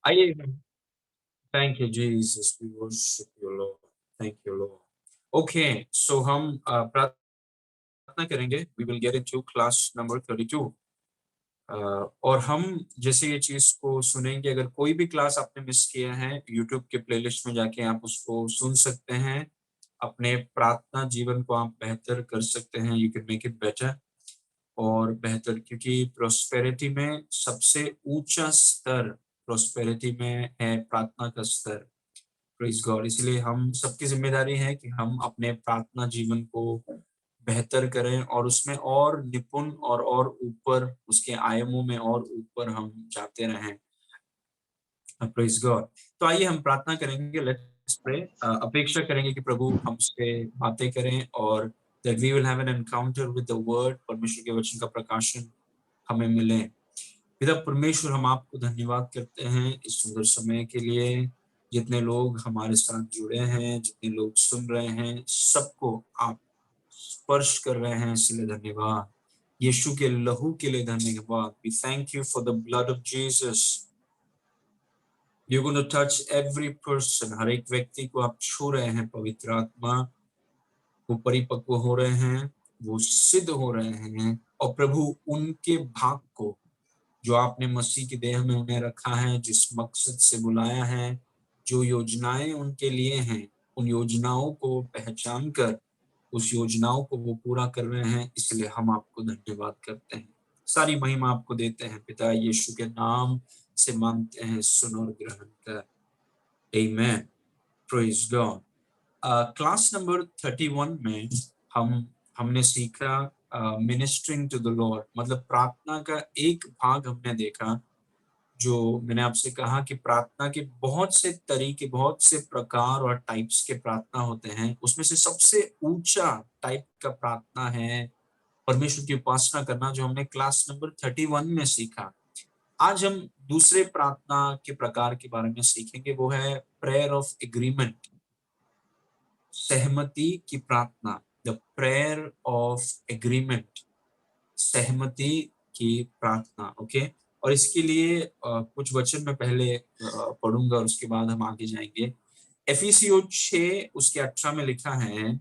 आइए, thank you Jesus, we worship you Lord, thank you Lord. Okay, so हम प्रार्थना करेंगे। We will get into class number 32। और हम जैसे ये चीज को सुनेंगे, अगर कोई भी क्लास आपने मिस किया है, यूट्यूब के प्लेलिस्ट में जाके आप उसको सुन सकते हैं। अपने प्रार्थना जीवन को आप बेहतर कर सकते हैं। You can make it better और बेहतर, क्योंकि प्रोस्पेरिटी में सबसे ऊंचा स्तर प्रोस्पेरिटी में है प्रार्थना का स्तर। Praise God. इसलिए हम सबकी जिम्मेदारी है कि हम अपने प्रार्थना जीवन को बेहतर करें और उसमें और निपुण और ऊपर, उसके आयामों में और ऊपर हम जाते रहें। Praise God. तो आइए हम प्रार्थना करेंगे। Let's pray. अपेक्षा करेंगे कि प्रभु हमसे बातें करें और that we will have an encounter with the word, परमेश्वर के वचन का प्रकाशन हमें मिले। पिता परमेश्वर, हम आपको धन्यवाद करते हैं इस सुंदर समय के लिए। जितने लोग हमारे साथ जुड़े हैं, जितने लोग सुन रहे हैं, सबको आप स्पर्श कर रहे हैं, इसलिए धन्यवाद। यीशु के लहू के लिए धन्यवाद। We thank you for the blood of Jesus. You gonna touch every person, हर एक व्यक्ति को आप छू रहे हैं। पवित्र आत्मा, वो परिपक्व हो रहे हैं, वो सिद्ध हो रहे हैं। और प्रभु, उनके भाग को जो आपने मसीह की देह में उन्हें रखा है, जिस मकसद से बुलाया है, जो योजनाएं उनके लिए हैं, उन योजनाओं को पहचान कर उस योजनाओं को वो पूरा कर रहे हैं। इसलिए हम आपको धन्यवाद करते हैं, सारी महिमा आपको देते हैं। पिता यीशु के नाम से मांगते हैं, सुन और ग्रहण कर। आमीन। Praise God. क्लास नंबर 31 में हमने सीखा मिनिस्ट्रिंग टू द लॉर्ड, मतलब प्रार्थना का एक भाग हमने देखा। जो मैंने आपसे कहा कि प्रार्थना के बहुत से तरीके, बहुत से प्रकार और टाइप्स के प्रार्थना होते हैं। उसमें से सबसे ऊंचा टाइप का प्रार्थना है परमेश्वर की उपासना करना, जो हमने क्लास नंबर 31 में सीखा। आज हम दूसरे प्रार्थना के प्रकार के बारे में सीखेंगे, वो है प्रेयर ऑफ एग्रीमेंट, सहमति की प्रार्थना। द प्रेयर ऑफ एग्रीमेंट, सहमति की प्रार्थना। ओके। और इसके लिए कुछ वचन मैं पहले पढ़ूंगा और उसके बाद हम आगे जाएंगे। एफिसियों 6 उसके 18 में लिखा है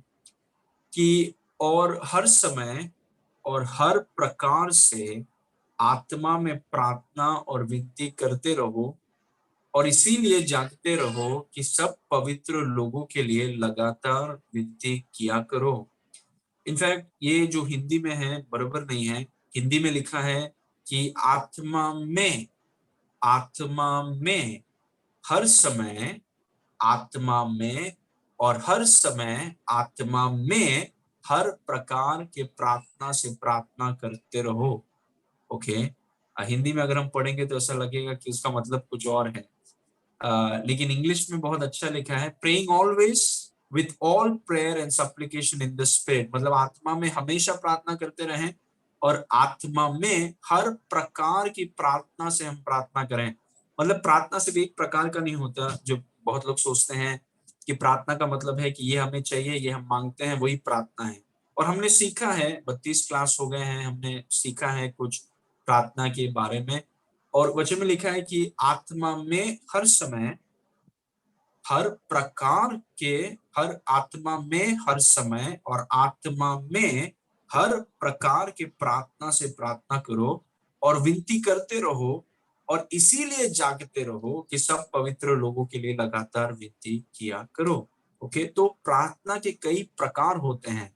कि और हर समय और हर प्रकार से आत्मा में प्रार्थना और विनती करते रहो, और इसीलिए जागते रहो कि सब पवित्र लोगों के लिए लगातार विनती किया करो। इनफैक्ट ये जो हिंदी में है बराबर नहीं है। हिंदी में लिखा है कि आत्मा में हर समय, आत्मा में और हर समय आत्मा में हर प्रकार के प्रार्थना से प्रार्थना करते रहो। ओके। हिंदी में अगर हम पढ़ेंगे तो ऐसा लगेगा कि उसका मतलब कुछ और है। लेकिन इंग्लिश में बहुत अच्छा लिखा है, praying always with all prayer and supplication in the spirit, मतलब आत्मा में हमेशा प्रार्थना करते रहें और आत्मा में हर प्रकार की प्रार्थना से हम प्रार्थना करें। मतलब प्रार्थना सिर्फ एक प्रकार का नहीं होता, जो बहुत लोग सोचते हैं कि प्रार्थना का मतलब है कि ये हमें चाहिए, ये हम मांगते हैं, वही प्रार्थना है। और हमने सीखा है, 32 क्लास हो गए हैं, हमने सीखा है कुछ प्रार्थना के बारे में। और वचन में लिखा है कि आत्मा में हर समय, हर प्रकार के, हर आत्मा में हर समय और आत्मा में हर प्रकार के प्रार्थना से प्रार्थना करो और विनती करते रहो, और इसीलिए जागते रहो कि सब पवित्र लोगों के लिए लगातार विनती किया करो। ओके। तो प्रार्थना के कई प्रकार होते हैं।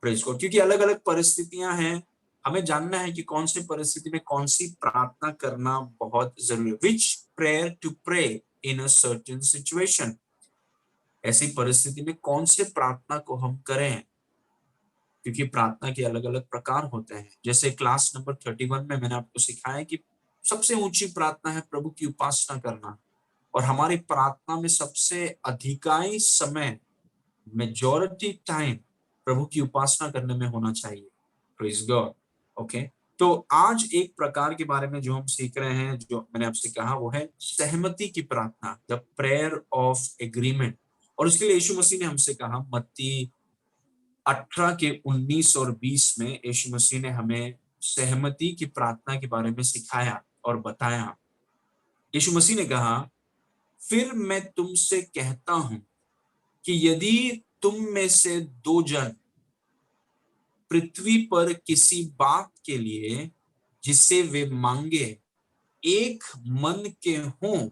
Praise God. क्योंकि अलग अलग परिस्थितियां हैं, हमें जानना है कि कौन सी परिस्थिति में कौन सी प्रार्थना करना बहुत जरूरी है। Which prayer to pray in a certain situation, ऐसी परिस्थिति में कौन से प्रार्थना को हम करें, क्योंकि प्रार्थना के अलग अलग प्रकार होते हैं। जैसे क्लास नंबर 31 में मैंने आपको सिखाया कि सबसे ऊंची प्रार्थना है प्रभु की उपासना करना, और हमारी प्रार्थना में सबसे अधिकाई समय, मेजॉरिटी टाइम प्रभु की उपासना करने में होना चाहिए। Praise God. ओके। तो आज एक प्रकार के बारे में जो हम सीख रहे हैं, जो मैंने आपसे कहा, वो है सहमति की प्रार्थना, द प्रेयर ऑफ एग्रीमेंट। और उसके लिए यीशु मसीह ने हमसे कहा, मत्ती 18 के 19 और 20 में यीशु मसीह ने हमें सहमति की प्रार्थना के बारे में सिखाया और बताया। यीशु मसीह ने कहा, फिर मैं तुमसे कहता हूं कि यदि तुम में से दो जन पृथ्वी पर किसी बात के लिए जिसे वे मांगे एक मन के हों,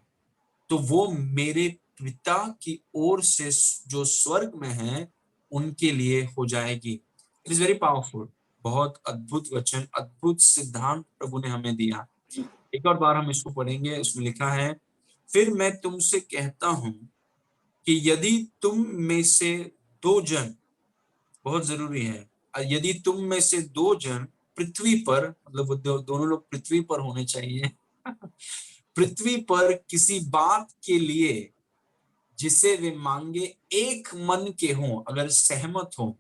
तो वो मेरे पिता की ओर से जो स्वर्ग में है उनके लिए हो जाएगी। It is very powerful. बहुत अद्भुत वचन, अद्भुत सिद्धांत प्रभु ने हमें दिया। एक और बार हम इसको पढ़ेंगे। इसमें लिखा है, फिर मैं तुमसे कहता हूं कि यदि तुम में से दो जन, बहुत जरूरी है, यदि तुम में से दो जन पृथ्वी पर, मतलब वो दोनों लोग पृथ्वी पर होने चाहिए पृथ्वी पर किसी बात के लिए जिसे वे मांगे एक मन के हों, अगर सहमत हो,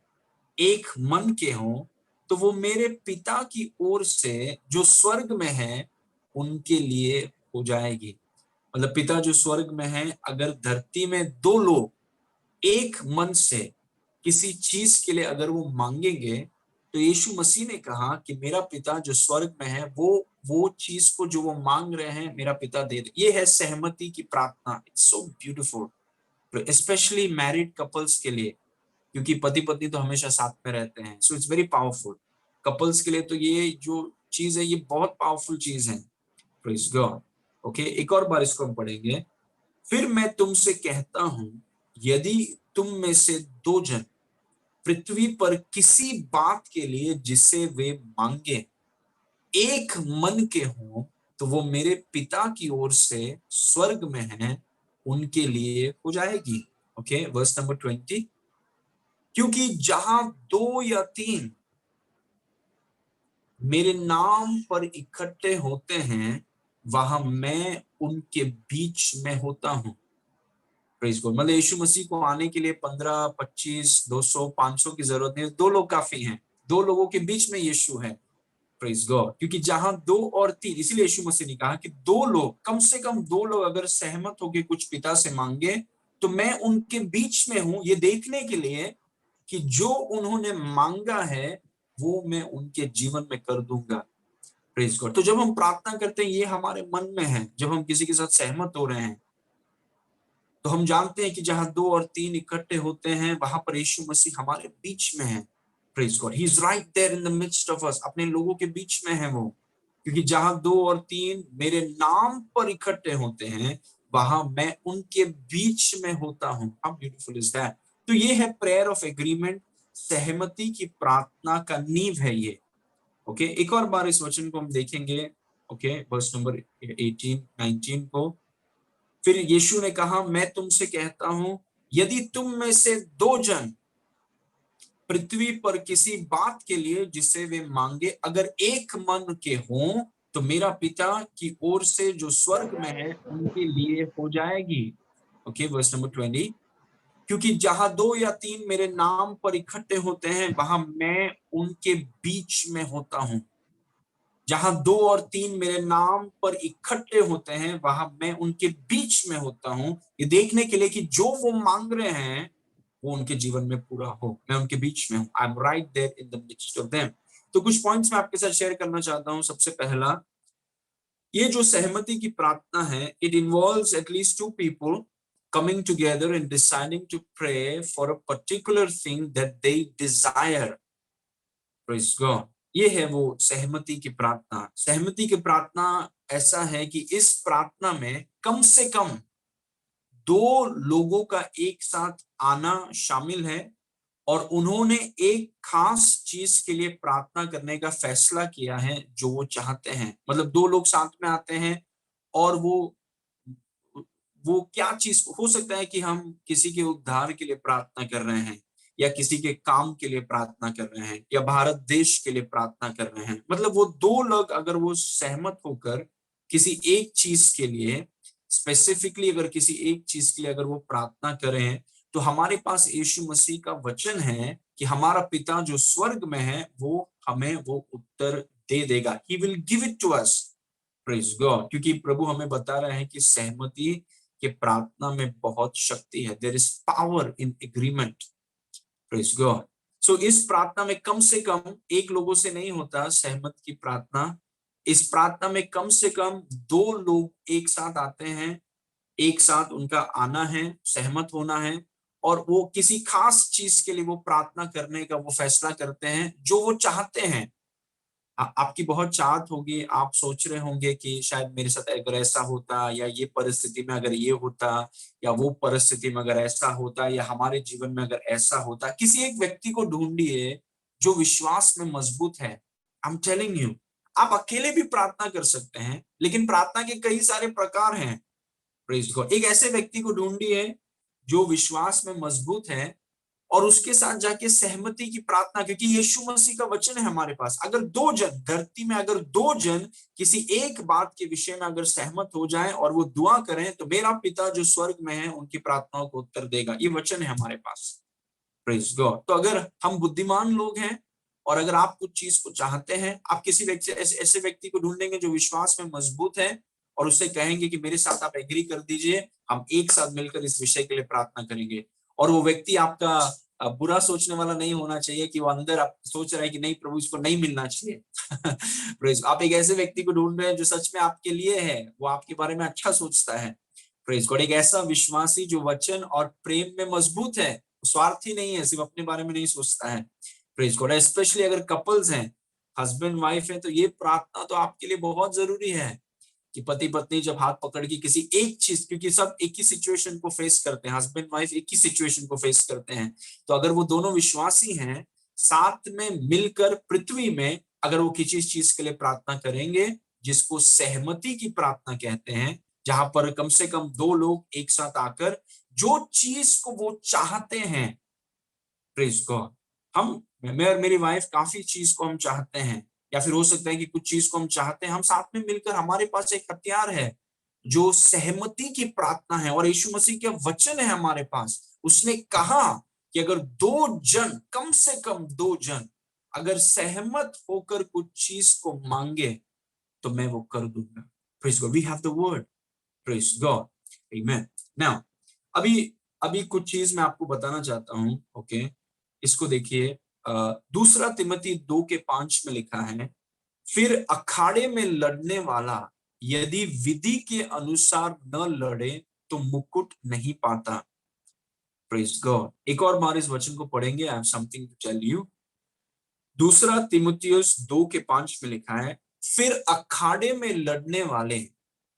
एक मन के हों, तो वो मेरे पिता की ओर से जो स्वर्ग में है उनके लिए हो जाएगी। मतलब पिता जो स्वर्ग में है, अगर धरती में दो लोग एक मन से किसी चीज के लिए अगर वो मांगेंगे, तो यीशु मसीह ने कहा कि मेरा पिता जो स्वर्ग में है वो चीज को जो वो मांग रहे हैं मेरा पिता दे दे। ये है सहमति की प्रार्थना। It's so beautiful, specially married couples के लिए, क्योंकि पति पत्नी तो हमेशा साथ में रहते हैं। So it's very powerful. Couples के लिए तो ये जो चीज है ये बहुत पावरफुल चीज है। Praise God. ओके, एक और बार इसको हम पढ़ेंगे। फिर मैं तुमसे कहता हूं, यदि तुम में से दो जन पृथ्वी पर किसी बात के लिए जिसे वे मांगे एक मन के हों, तो वो मेरे पिता की ओर से स्वर्ग में है उनके लिए हो जाएगी। Okay, verse number 20। क्योंकि जहां दो या तीन मेरे नाम पर इकट्ठे होते हैं, वहां मैं उनके बीच में होता हूं। Praise God. मतलब यीशु मसीह को आने के लिए 15, 25, 200, 500 की जरूरत नहीं, दो लोग काफी हैं। दो लोगों के बीच में यीशु है। Praise God. क्योंकि जहां दो और तीन, इसीलिए यीशु मसीह ने कहा कि दो लोग, कम से कम दो लोग अगर सहमत होकर कुछ पिता से मांगे, तो मैं उनके बीच में हूं, ये देखने के लिए कि जो उन्होंने मांगा है वो मैं उनके जीवन में कर दूंगा। Praise God. तो जब हम प्रार्थना करते हैं, ये हमारे मन में है। जब हम किसी के साथ सहमत हो रहे हैं, तो हम जानते हैं कि जहां दो और तीन इकट्ठे होते हैं, वहां पर यीशु मसीह हमारे बीच में है। Praise God. He is right there in the midst of us. अपने लोगों के बीच में है वो। क्योंकि जहां दो और तीन मेरे नाम पर इकट्ठे होते हैं, वहां मैं उनके बीच में होता हूं। How beautiful is that. तो ये है प्रेयर ऑफ एग्रीमेंट। सहमति की प्रार्थना का नींव है ये। ओके, एक और बार इस वचन को हम देखेंगे। ओके, वर्स नंबर 18, 19 को। फिर यीशु ने कहा, मैं तुमसे कहता हूं, यदि तुम में से दो जन पृथ्वी पर किसी बात के लिए जिसे वे मांगे अगर एक मन के हों, तो मेरा पिता की ओर से जो स्वर्ग में है उनके लिए हो जाएगी। Okay, verse number 20। क्योंकि जहां दो या तीन मेरे नाम पर इकट्ठे होते हैं, वहां मैं उनके बीच में होता हूं। जहां दो और तीन मेरे नाम पर इकट्ठे होते हैं, वहां मैं उनके बीच में होता हूं, ये देखने के लिए कि जो वो मांग रहे हैं वो उनके जीवन में पूरा हो। मैं उनके बीच में हूं। I am right there in the midst of them. तो कुछ पॉइंट्स मैं आपके साथ शेयर करना चाहता हूं। सबसे पहला, ये जो सहमति की प्रार्थना है, it involves at least to people coming together and deciding to pray for a particular thing that they desire. Praise God. ये है वो सहमति की प्रार्थना। सहमति की प्रार्थना ऐसा है कि इस प्रार्थना में कम से कम दो लोगों का एक साथ आना शामिल है और उन्होंने एक खास चीज के लिए प्रार्थना करने का फैसला किया है जो वो चाहते हैं। मतलब दो लोग साथ में आते हैं और वो क्या चीज हो सकता है कि हम किसी के उद्धार के लिए प्रार्थना कर रहे हैं, या किसी के काम के लिए प्रार्थना कर रहे हैं, या भारत देश के लिए प्रार्थना कर रहे हैं। मतलब वो दो लोग अगर वो सहमत होकर किसी एक चीज के लिए, स्पेसिफिकली अगर किसी एक चीज के लिए अगर वो प्रार्थना करें, तो हमारे पास यीशु मसीह का वचन है कि हमारा पिता जो स्वर्ग में है वो हमें वो उत्तर दे देगा। He will give it to us. Praise God. क्योंकि प्रभु हमें बता रहे हैं कि सहमति के प्रार्थना में बहुत शक्ति है। There is power in agreement. Praise God. So इस प्रार्थना में कम से कम एक लोगों से नहीं होता सहमत की प्रार्थना, इस प्रार्थना में कम से कम 2 लोग एक साथ आते हैं, एक साथ उनका आना है, सहमत होना है, और वो किसी खास चीज के लिए वो प्रार्थना करने का वो फैसला करते हैं जो वो चाहते हैं। आपकी बहुत चाहत होगी, आप सोच रहे होंगे कि शायद मेरे साथ अगर ऐसा होता, या ये परिस्थिति में अगर ये होता, या वो परिस्थिति में अगर ऐसा होता, या हमारे जीवन में अगर ऐसा होता। किसी एक व्यक्ति को ढूंढिए जो विश्वास में मजबूत है। आई एम टेलिंग यू, आप अकेले भी प्रार्थना कर सकते हैं, लेकिन प्रार्थना के कई सारे प्रकार हैं। Praise God. एक ऐसे व्यक्ति को ढूंढिए जो विश्वास में मजबूत है, और उसके साथ जाके सहमति की प्रार्थना, क्योंकि यीशु मसीह का वचन है हमारे पास, अगर 2 जन धरती में, अगर 2 जन किसी एक बात के विषय में अगर सहमत हो जाएं और वो दुआ करें, तो मेरा पिता जो स्वर्ग में है उनकी प्रार्थनाओं को उत्तर देगा। ये वचन है हमारे पास। Praise God. तो अगर हम बुद्धिमान लोग हैं, और अगर आप कुछ चीज को चाहते हैं, आप किसी व्यक्ति, ऐसे व्यक्ति को ढूंढेंगे जो विश्वास में मजबूत है, और उससे कहेंगे कि मेरे साथ आप एग्री कर दीजिए, हम एक साथ मिलकर इस विषय के लिए प्रार्थना करेंगे। और वो व्यक्ति आपका बुरा सोचने वाला नहीं होना चाहिए कि वो अंदर आप सोच रहे हैं कि नहीं प्रभु इसको नहीं मिलना चाहिए। प्रेज। आप एक ऐसे व्यक्ति को ढूंढ रहे हैं जो सच में आपके लिए है, वो आपके बारे में अच्छा सोचता है। Praise God. एक ऐसा विश्वासी जो वचन और प्रेम में मजबूत है, स्वार्थी नहीं है, सिर्फ अपने बारे में नहीं सोचता है। Praise God. स्पेशली अगर कपल्स हैं, हस्बैंड वाइफ है, तो ये प्रार्थना तो आपके लिए बहुत जरूरी है कि पति पत्नी जब हाथ पकड़ के किसी एक चीज, क्योंकि सब एक ही सिचुएशन को फेस करते हैं, हस्बैंड वाइफ एक ही सिचुएशन को फेस करते हैं, तो अगर वो दोनों विश्वासी हैं, साथ में मिलकर पृथ्वी में अगर वो किसी चीज के लिए प्रार्थना करेंगे, जिसको सहमति की प्रार्थना कहते हैं, जहां पर कम से कम 2 लोग एक साथ आकर जो चीज को वो चाहते हैं। Praise God. मैं और मेरी वाइफ काफी चीज को हम चाहते हैं, या फिर हो सकता है कि कुछ चीज को हम चाहते हैं, हम साथ में मिलकर, हमारे पास एक हथियार है जो सहमति की प्रार्थना है, और यीशु मसीह के वचन है हमारे पास। उसने कहा कि अगर 2 जन, कम से कम 2 जन अगर सहमत होकर कुछ चीज को मांगे, तो मैं वो कर दूंगा। Praise God. We have the word. Praise God. Amen. Now अभी अभी कुछ चीज मैं आपको बताना चाहता हूं। ओके, इसको देखिए। दूसरा तिमोथी 2:5 में लिखा है, फिर अखाड़े में लड़ने वाला यदि विधि के अनुसार न लड़े तो मुकुट नहीं पाता। Praise God. एक और बार इस वचन को पढ़ेंगे। I have something to tell you. दूसरा तिमुथियुस 2:5 में लिखा है, फिर अखाड़े में लड़ने वाले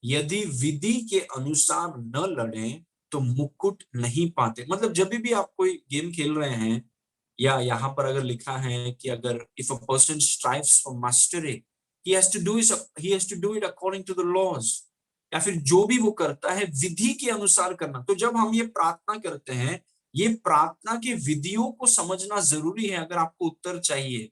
यदि विधि के अनुसार न लड़े तो मुकुट नहीं पाते। मतलब जब भी आप कोई गेम खेल रहे हैं, या यहाँ पर अगर लिखा है कि अगर if a person strives for mastery, he has to do it according to the laws, या फिर जो भी वो करता है विधि के अनुसार करना। तो जब हम ये प्रार्थना करते हैं, ये प्रार्थना की विधियों को समझना जरूरी है अगर आपको उत्तर चाहिए।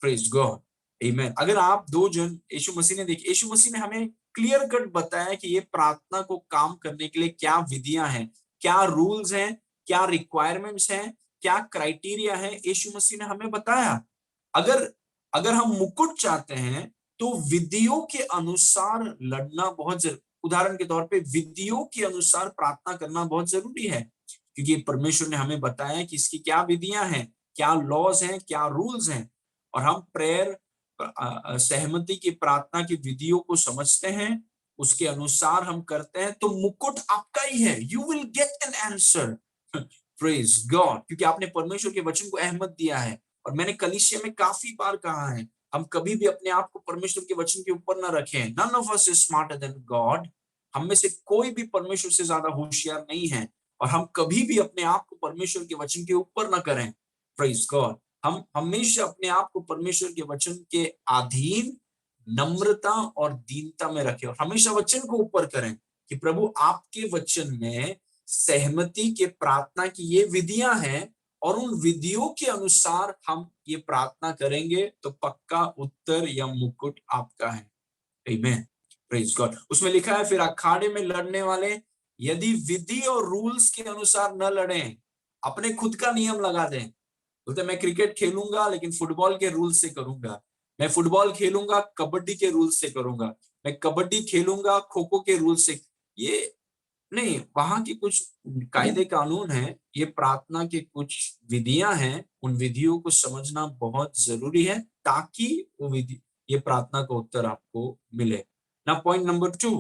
Praise God. आमेन। अगर आप 2 जन, यीशु मसीह ने, देखिए यीशु मसीह ने हमें क्लियर कट बताया कि ये प्रार्थना को काम करने के लिए क्या विधियां हैं, क्या रूल्स हैं, क्या रिक्वायरमेंट्स हैं, क्या क्राइटेरिया है, यीशु मसीह ने हमें बताया। अगर अगर हम मुकुट चाहते हैं तो विधियों के अनुसार लड़ना बहुत जरूरी। उदाहरण के तौर पे विधियों के अनुसार प्रार्थना करना बहुत जरूरी है, क्योंकि परमेश्वर ने हमें बताया कि इसकी क्या विधियां हैं, क्या लॉज हैं, क्या रूल्स हैं। और हम प्रेयर, सहमति की प्रार्थना की विधियों को समझते हैं, उसके अनुसार हम करते हैं, तो मुकुट आपका ही है। You will get an answer. Praise God. क्योंकि आपने परमेश्वर के वचन को अहमियत दिया है। और मैंने कलीसिया में काफी बार कहा है, हम कभी भी अपने आप को परमेश्वर के वचन के ऊपर ना रखें। None of us is smarter than God. हम में से कोई भी परमेश्वर से ज्यादा होशियार नहीं है, और हम कभी भी अपने आप को परमेश्वर के वचन के ऊपर ना करें। Praise God. हम हमेशा अपने आप को परमेश्वर के वचन के अधीन, नम्रता और दीनता में रखें, और हमेशा वचन को ऊपर करें कि प्रभु आपके वचन में सहमति के प्रार्थना की ये विधियां हैं, और उन विधियों के अनुसार हम ये प्रार्थना करेंगे तो पक्का उत्तर या मुकुट आपका है। आमेन। Praise God. उसमें लिखा है, फिर अखाड़े में लड़ने वाले यदि विधि और रूल्स के अनुसार न लड़ें, अपने खुद का नियम लगा दें। बोलते मैं क्रिकेट खेलूंगा लेकिन फुटबॉल के रूल से करूंगा, मैं फुटबॉल खेलूंगा कबड्डी के रूल से करूंगा, मैं कबड्डी खेलूंगा खो खो के रूल से। ये नहीं, वहां की कुछ कायदे कानून है, ये प्रार्थना की कुछ विधियां हैं, उन विधियों को समझना बहुत जरूरी है, ताकि वो विधि, ये प्रार्थना का उत्तर आपको मिले। ना पॉइंट नंबर 2,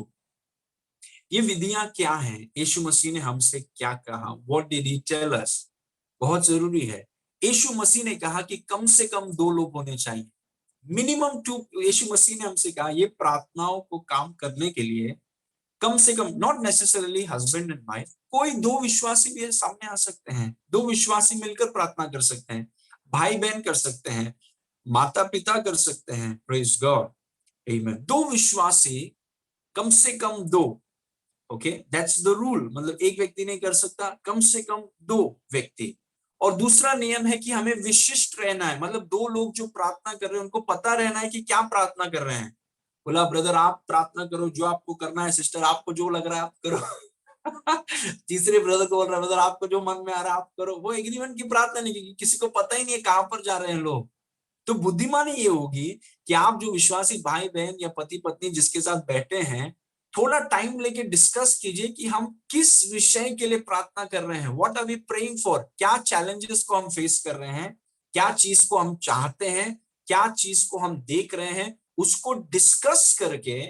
ये विधियां क्या हैं, यीशु मसीह ने हमसे क्या कहा, what did he tell us. बहुत जरूरी है। यीशु मसीह ने कहा कि कम से कम 2 लोग होने चाहिए, मिनिमम 2। यीशु मसीह ने हमसे कहा ये प्रार्थनाओं को काम करने के लिए कम से कम, not necessarily husband and wife, कोई 2 विश्वासी भी सामने आ सकते हैं, 2 विश्वासी मिलकर प्रार्थना कर सकते हैं, भाई बहन कर सकते हैं, माता पिता कर सकते हैं, प्रेज गॉड, आमीन। 2 विश्वासी, कम से कम 2, ओके, दैट्स द रूल। मतलब एक व्यक्ति नहीं कर सकता, कम से कम 2 व्यक्ति। और दूसरा नियम है कि हमें विशिष्ट रहना है, मतलब 2 लोग जो प्रार्थना कर रहे हैं उनको पता रहना है कि क्या प्रार्थना कर रहे हैं। बोला ब्रदर आप प्रार्थना करो जो आपको करना है, सिस्टर आपको जो लग रहा है आप करो। तीसरे ब्रदर को बोल रहा है ब्रदर आपको जो मन में आ रहा है आप करो। वो एग्रीमेंट की प्रार्थना नहीं, क्योंकि किसी को पता ही नहीं है कहां पर जा रहे हैं लोग। तो बुद्धिमानी ये होगी कि आप जो विश्वासी भाई बहन या पति पत्नी जिसके साथ बैठे हैं, थोड़ा टाइम लेके डिस्कस कीजिए कि हम किस विषय के लिए प्रार्थना कर रहे हैं, what are we praying for, क्या चैलेंजेस को हम फेस कर रहे हैं, क्या चीज को हम चाहते हैं, क्या चीज को हम देख रहे हैं, उसको डिस्कस करके,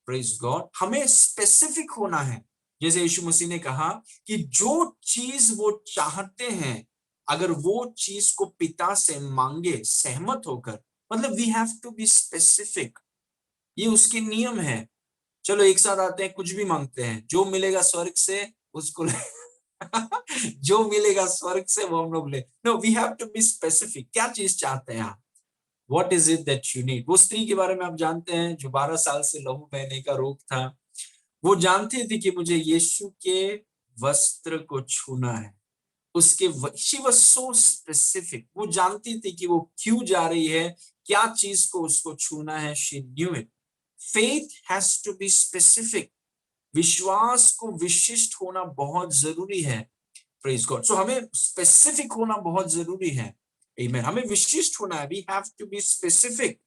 प्रेज गॉड, हमें स्पेसिफिक होना है। जैसे यीशु मसीह ने कहा कि जो चीज वो चाहते हैं, अगर वो चीज को पिता से मांगे सहमत होकर, मतलब we have to be specific, ये उसके नियम है। चलो एक साथ आते हैं, कुछ भी मांगते हैं, जो मिलेगा स्वर्ग से उसको ले। जो मिलेगा स्वर्ग से वो हम लोग ले। No, we have to be specific, क्या चीज चाहते हैं आप, what is it that you need. वो स्त्री के बारे में आप जानते हैं जो 12 साल से लहू बहने का रोग था, वो जानती थी कि मुझे यीशु के वस्त्र को छूना है, उसके शी वाज सो स्पेसिफिक, वो जानती थी कि वो क्यों जा रही है, क्या चीज को उसको छूना है, she knew it. Faith has to be specific, विश्वास को विशिष्ट होना बहुत जरूरी है, प्रेज गॉड। सो हमें स्पेसिफिक होना बहुत जरूरी है, आमीन। हमें विशिष्ट होना है, we have to be specific.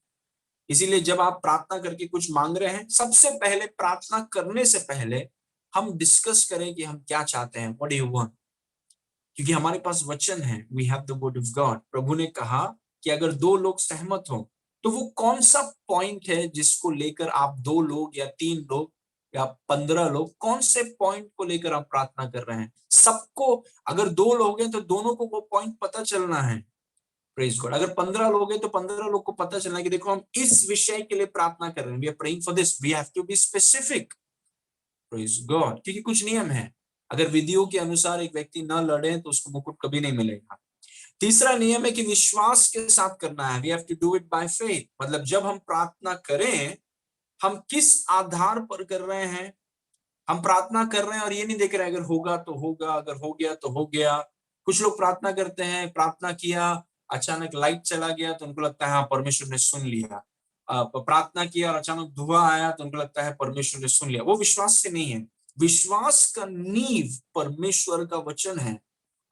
इसीलिए जब आप प्रार्थना करके कुछ मांग रहे हैं, सबसे पहले प्रार्थना करने से पहले हम डिस्कस करें कि हम क्या चाहते हैं, व्हाट डू यू वांट। क्योंकि हमारे पास वचन है, we have the word of God. प्रभु ने कहा कि अगर 2 लोग सहमत हो, तो वो कौन सा पॉइंट है जिसको लेकर आप 2 लोग या 3 लोग या 15 लोग, कौन से पॉइंट को लेकर आप प्रार्थना कर रहे हैं। सबको, अगर 2 लोग हैं तो दोनों को वो पॉइंट पता चलना है, प्रेज गॉड। अगर 15 लोग हैं तो 15 लोग को पता चलना है कि देखो हम इस विषय के लिए प्रार्थना कर रहे हैं, we are praying for this, we have to be specific, praise God. क्योंकि कुछ नियम है, अगर विधियों के अनुसार एक व्यक्ति न लड़े तो उसको मुकुट कभी नहीं मिलेगा। तीसरा नियम है कि विश्वास के साथ करना है, we have to do it by faith. मतलब जब हम प्रार्थना करें, हम किस आधार पर कर रहे हैं। हम प्रार्थना कर रहे हैं और ये नहीं देख रहे अगर होगा तो होगा, अगर हो गया तो हो गया। कुछ लोग प्रार्थना करते हैं, प्रार्थना किया, अचानक लाइट चला गया तो उनको लगता है हाँ परमेश्वर ने सुन लिया। प्रार्थना किया और अचानक धुआं आया तो उनको लगता है परमेश्वर ने सुन लिया। वो विश्वास से नहीं है। विश्वास का नींव परमेश्वर का वचन है।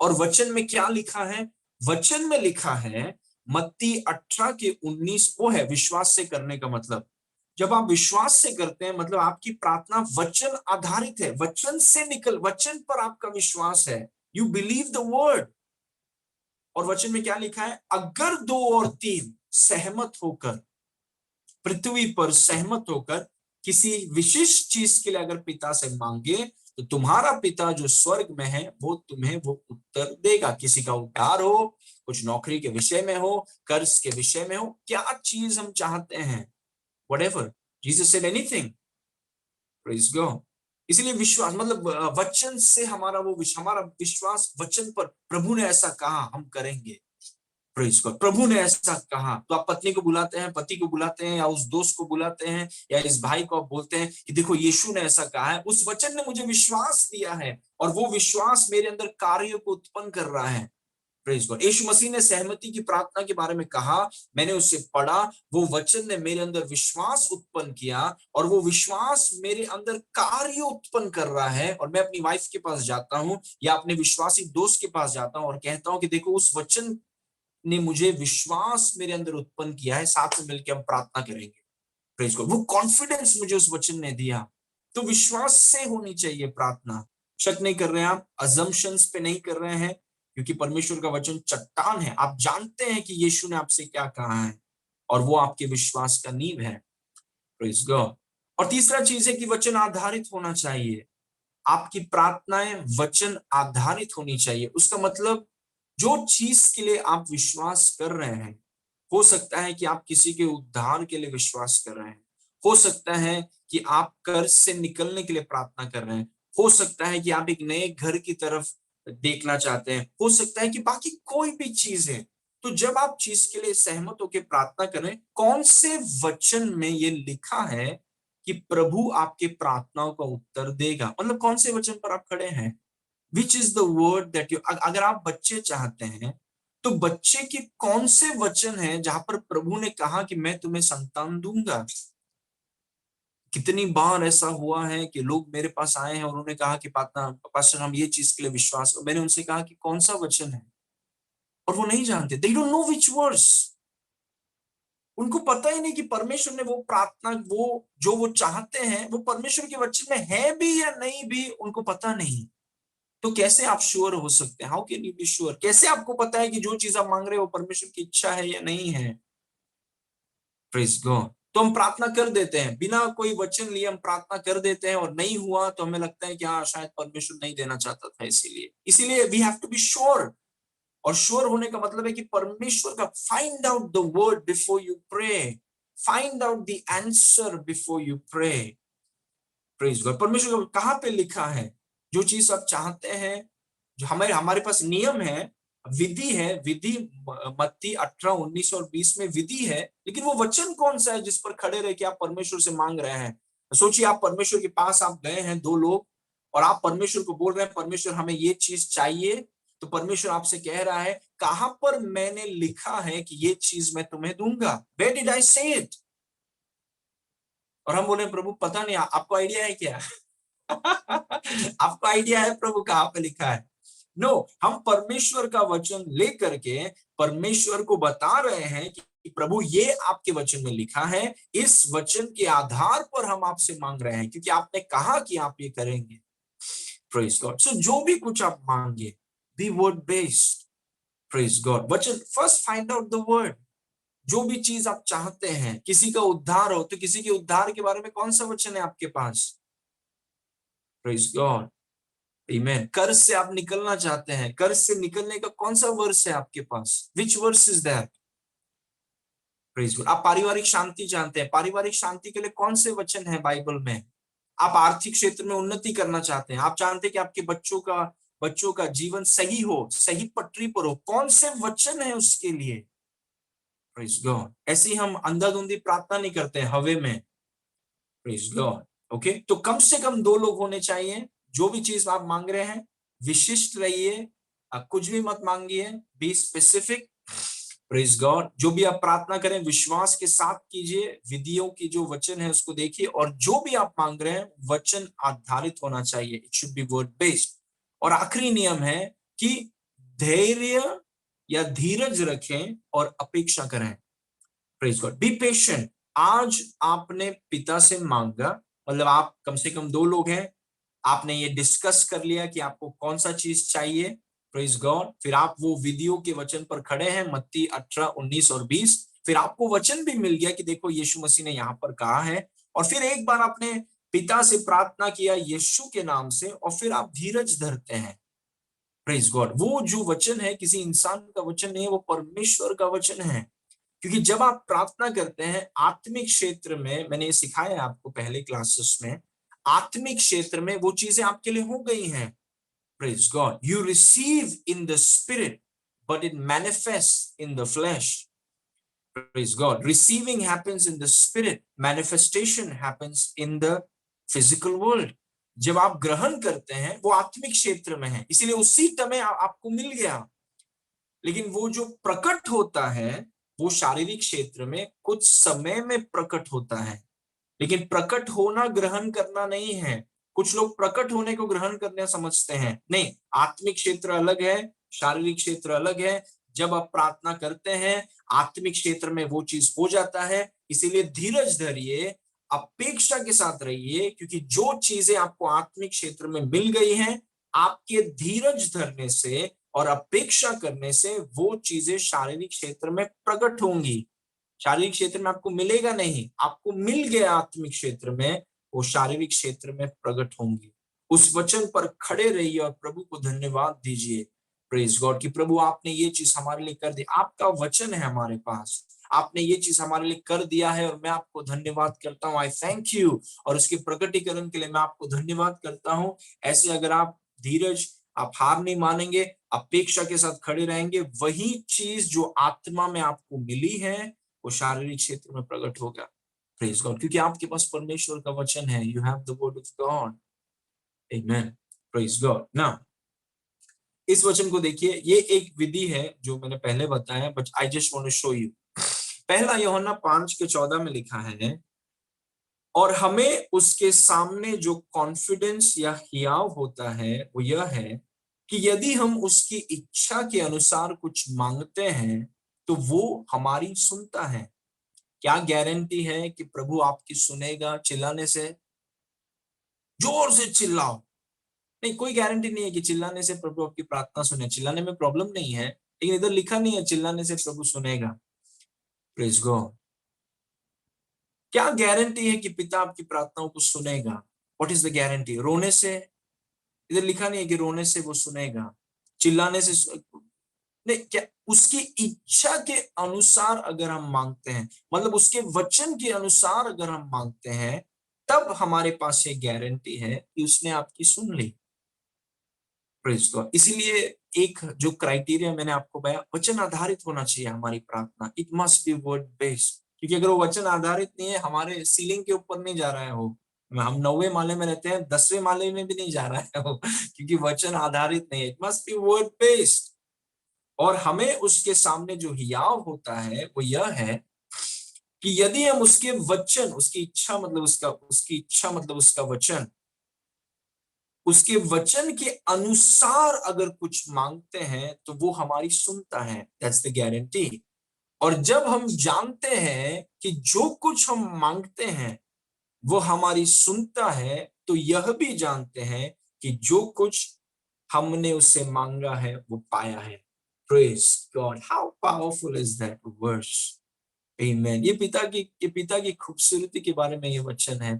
और वचन में क्या लिखा है, वचन में लिखा है मत्ती 18:19, वो है विश्वास से करने का मतलब। जब आप विश्वास से करते हैं, मतलब आपकी प्रार्थना वचन आधारित है, वचन से वचन पर आपका विश्वास है, यू बिलीव द वर्ड। और वचन में क्या लिखा है, अगर 2 और 3 सहमत होकर, पृथ्वी पर सहमत होकर किसी विशिष्ट चीज के लिए अगर पिता से मांगे, तो तुम्हारा पिता जो स्वर्ग में है वो तुम्हें वो उत्तर देगा। किसी का उद्धार हो, कुछ नौकरी के विषय में हो, कर्ज के विषय में हो, क्या चीज हम चाहते हैं, whatever, Jesus said anything, praise God। इसलिए विश्वास, मतलब वचन से हमारा हमारा विश्वास वचन पर, प्रभु ने ऐसा कहा हम करेंगे, प्रेज गॉड। प्रभु ने ऐसा कहा, तो आप पत्नी को बुलाते हैं, पति को बुलाते हैं, या उस दोस्त को बुलाते हैं, या इस भाई को आप बोलते हैं कि देखो यीशु ने ऐसा कहा है, उस वचन ने मुझे विश्वास दिया है और वो विश्वास मेरे अंदर कार्य को उत्पन्न कर रहा है, प्रेज गॉड। यीशु मसीह ने सहमति की प्रार्थना के बारे में कहा, मैंने उससे पढ़ा, वो वचन ने मेरे अंदर विश्वास उत्पन्न किया और वो विश्वास मेरे अंदर कार्य उत्पन्न कर रहा है। और मैं अपनी वाइफ के पास जाता हूं या अपने विश्वासी दोस्त के पास जाता हूं और कहता हूं कि देखो उस वचन ने मुझे विश्वास मेरे अंदर उत्पन्न किया है, साथ में मिलकर हम प्रार्थना करेंगे, प्रेज गॉड। वो कॉन्फिडेंस मुझे उस वचन ने दिया। तो विश्वास से होनी चाहिए प्रार्थना। शक नहीं कर रहे हैं आप, अजम्पशंस पे नहीं कर रहे हैं, क्योंकि परमेश्वर का वचन चट्टान है। आप जानते हैं कि यीशु ने आपसे क्या कहा है और वो आपके विश्वास का नींव है। Praise God. और तीसरा चीज है कि वचन आधारित होना चाहिए। आपकी प्रार्थनाएं वचन आधारित होनी चाहिए। उसका मतलब जो चीज के लिए आप विश्वास कर रहे हैं, हो सकता है कि आप किसी के उद्धार के लिए विश्वास कर रहे हैं, हो सकता है कि आप कर्ज से निकलने के लिए प्रार्थना कर रहे हैं, हो सकता है कि आप एक नए घर की तरफ देखना चाहते हैं, हो सकता है कि बाकी कोई भी चीज है। तो जब आप चीज के लिए सहमत होकर प्रार्थना करें, कौन से वचन में ये लिखा है कि प्रभु आपके प्रार्थनाओं का उत्तर देगा, मतलब कौन से वचन पर आप खड़े हैं? Which is the word that you, अगर आप बच्चे चाहते हैं तो बच्चे के कौन से वचन है जहां पर प्रभु ने कहा कि मैं तुम्हें संतान दूंगा? कितनी बार ऐसा हुआ है कि लोग मेरे पास आए हैं और उन्होंने कहा कि पास्टर हम ये चीज के लिए विश्वास, मैंने उनसे कहा कि कौन सा वचन है, और वो नहीं जानते। They don't know which words. उनको पता ही नहीं कि परमेश्वर ने वो प्रार्थना, वो जो वो चाहते हैं वो परमेश्वर के वचन में है भी या नहीं भी, उनको पता नहीं। तो कैसे आप श्योर हो सकते हैं? How can you be sure? कैसे आपको पता है कि जो चीज आप मांग रहे हो वो परमेश्वर की इच्छा है या नहीं है? Praise God. तो हम प्रार्थना कर देते हैं, बिना कोई वचन लिए हम प्रार्थना कर देते हैं, और नहीं हुआ तो हमें लगता है कि हाँ शायद परमेश्वर नहीं देना चाहता था, इसीलिए इसीलिए we have to be sure. और श्योर होने का मतलब है कि परमेश्वर का, find out the word before you pray, find out the answer before you pray. Praise God. परमेश्वर का कहाँ पे लिखा है? जो चीज आप चाहते हैं, जो हमारे हमारे पास नियम है, विधि है, विधि मत्ती 18, 19 और 20 में विधि है, लेकिन वो वचन कौन सा है जिस पर खड़े रह के आप परमेश्वर से मांग रहे हैं? सोचिए, आप परमेश्वर के पास आप गए हैं, दो लोग, और आप परमेश्वर को बोल रहे हैं परमेश्वर हमें ये चीज चाहिए, तो परमेश्वर आपसे कह रहा है कहां पर मैंने लिखा है कि ये चीज मैं तुम्हें दूंगा? वेयर डिड आई से इट? और हम बोले प्रभु पता नहीं, आपको आइडिया है क्या? आपको आइडिया है प्रभु कहां पे लिखा है? नो हम परमेश्वर का वचन लेकर के परमेश्वर को बता रहे हैं कि प्रभु ये आपके वचन में लिखा है, इस वचन के आधार पर हम आपसे मांग रहे हैं, क्योंकि आपने कहा कि आप ये करेंगे। Praise God. सो जो भी कुछ आप मांगे, be word based. Praise God. वचन, first find out the word. जो भी चीज आप चाहते हैं, किसी का उद्धार हो तो किसी के उद्धार के बारे में कौन सा वचन है आपके पास? Praise God. आमीन। कर्ज से आप निकलना चाहते हैं, कर्ज से निकलने का कौन सा वर्स है आपके पास? Which verse is that? Praise God. आप पारिवारिक शांति चाहते हैं, पारिवारिक शांति के लिए कौन से वचन है बाइबल में? आप आर्थिक क्षेत्र में उन्नति करना चाहते हैं, आप जानते हैं कि आपके बच्चों का जीवन सही हो, सही पटरी पर हो, कौन से वचन है उसके लिए? Praise God. ऐसे ही हम अंधाधुंधी प्रार्थना नहीं करते हैं हवे में। Praise God. ओके, तो कम से कम दो लोग होने चाहिए। जो भी चीज आप मांग रहे हैं, विशिष्ट रहिए, कुछ भी मत मांगिए, बी स्पेसिफिक। प्रेज गॉड। जो भी आप प्रार्थना करें विश्वास के साथ कीजिए, विधियों की जो वचन है उसको देखिए, और जो भी आप मांग रहे हैं वचन आधारित होना चाहिए, it should be word based. और आखिरी नियम है कि धैर्य या धीरज रखें और अपेक्षा करें। Praise God. Be patient. आज आपने पिता से मांगा, मतलब आप कम से कम दो लोग हैं, आपने ये डिस्कस कर लिया कि आपको कौन सा चीज चाहिए। Praise God. फिर आप वो विधियों के वचन पर खड़े हैं, मत्ती 18, 19 और 20। फिर आपको वचन भी मिल गया कि देखो यीशु मसीह ने यहाँ पर कहा है, और फिर एक बार आपने पिता से प्रार्थना किया यीशु के नाम से, और फिर आप धीरज धरते हैं। Praise God. वो जो वचन है किसी इंसान का वचन नहीं है, वो परमेश्वर का वचन है। क्योंकि जब आप प्रार्थना करते हैं आत्मिक क्षेत्र में, मैंने ये सिखाया है आपको पहले क्लासेस में, आत्मिक क्षेत्र में वो चीजें आपके लिए हो गई हैं। Praise God. You receive in the spirit but it manifest in the flash. Praise God. Receiving happens in the spirit, manifestation happens in the physical world. जब आप ग्रहण करते हैं वो आत्मिक क्षेत्र में है, इसीलिए उसी समय आपको मिल गया। लेकिन वो जो प्रकट होता है वो शारीरिक क्षेत्र में कुछ समय में प्रकट होता है, लेकिन प्रकट होना ग्रहण करना नहीं है। कुछ लोग प्रकट होने को ग्रहण करना समझते हैं, नहीं, आत्मिक क्षेत्र अलग है, शारीरिक क्षेत्र अलग है। जब आप प्रार्थना करते हैं आत्मिक क्षेत्र में वो चीज हो जाता है, इसीलिए धीरज धरिए, अपेक्षा के साथ रहिए, क्योंकि जो चीजें आपको आत्मिक क्षेत्र में मिल गई हैं, आपके धीरज धरने से और अपेक्षा करने से वो चीजें शारीरिक क्षेत्र में प्रकट होंगी। शारीरिक क्षेत्र में आपको मिलेगा नहीं, आपको मिल गया आत्मिक क्षेत्र में, वो शारीरिक क्षेत्र में प्रकट होंगे। उस वचन पर खड़े रहिए और प्रभु को धन्यवाद दीजिए। प्रेज गॉड कि प्रभु आपने ये चीज हमारे लिए कर दी, आपका वचन है हमारे पास, आपने ये चीज हमारे लिए कर दिया है और मैं आपको धन्यवाद करता हूँ। आई थैंक यू। और उसके प्रकटीकरण के लिए मैं आपको धन्यवाद करता हूँ। ऐसे अगर आप धीरज, आप हार नहीं मानेंगे, अपेक्षा के साथ खड़े रहेंगे, वही चीज जो आत्मा में आपको मिली है वो शारीरिक क्षेत्र में प्रकट होगा। प्रेज गॉड, क्योंकि आपके पास परमेश्वर का वचन है। You have the word of God. Amen. Praise God. Now इस वचन को देखिए, ये एक विधि है जो मैंने पहले बताया, but I just want to show you. पहला यूहन्ना 5:14 में लिखा है, और हमें उसके सामने जो कॉन्फिडेंस या हियाव होता है वो यह है कि यदि हम उसकी इच्छा के अनुसार कुछ मांगते हैं तो वो हमारी सुनता है। क्या गारंटी है कि प्रभु आपकी सुनेगा? चिल्लाने से, जोर से चिल्लाओ। नहीं, कोई गारंटी नहीं है कि चिल्लाने से प्रभु आपकी प्रार्थना सुने। चिल्लाने में प्रॉब्लम नहीं है, लेकिन इधर लिखा नहीं है चिल्लाने से प्रभु सुनेगा। Praise God. क्या गारंटी है कि पिता आपकी प्रार्थनाओं को सुनेगा? What is the guarantee? रोने से? इधर लिखा नहीं है कि रोने से वो सुनेगा। चिल्लाने से नहीं, क्या उसकी इच्छा के अनुसार अगर हम मांगते हैं, मतलब उसके वचन के अनुसार अगर हम मांगते हैं, तब हमारे पास ये गारंटी है कि उसने आपकी सुन ली। Praise God. इसीलिए एक जो क्राइटेरिया मैंने आपको बताया, वचन आधारित होना चाहिए हमारी प्रार्थना। It must be word based, क्योंकि अगर वो वचन आधारित नहीं है, हमारे सीलिंग के ऊपर नहीं जा रहा है वो, हम 9वें माले में रहते हैं, 10वें माले में भी नहीं जा रहा है वो, क्योंकि वचन आधारित नहीं है। It must be word based. और हमें उसके सामने जो हियाव होता है वो यह है कि यदि हम उसके वचन, उसकी इच्छा मतलब उसका वचन, उसके वचन के अनुसार अगर कुछ मांगते हैं तो वो हमारी सुनता है। That's the guarantee. और जब हम जानते हैं कि जो कुछ हम मांगते हैं वो हमारी सुनता है, तो यह भी जानते हैं कि जो कुछ हमने उससे मांगा है वो पाया है। Praise God, how powerful is that verse. Amen. ये पिता की खूबसूरती के बारे में ये वचन है।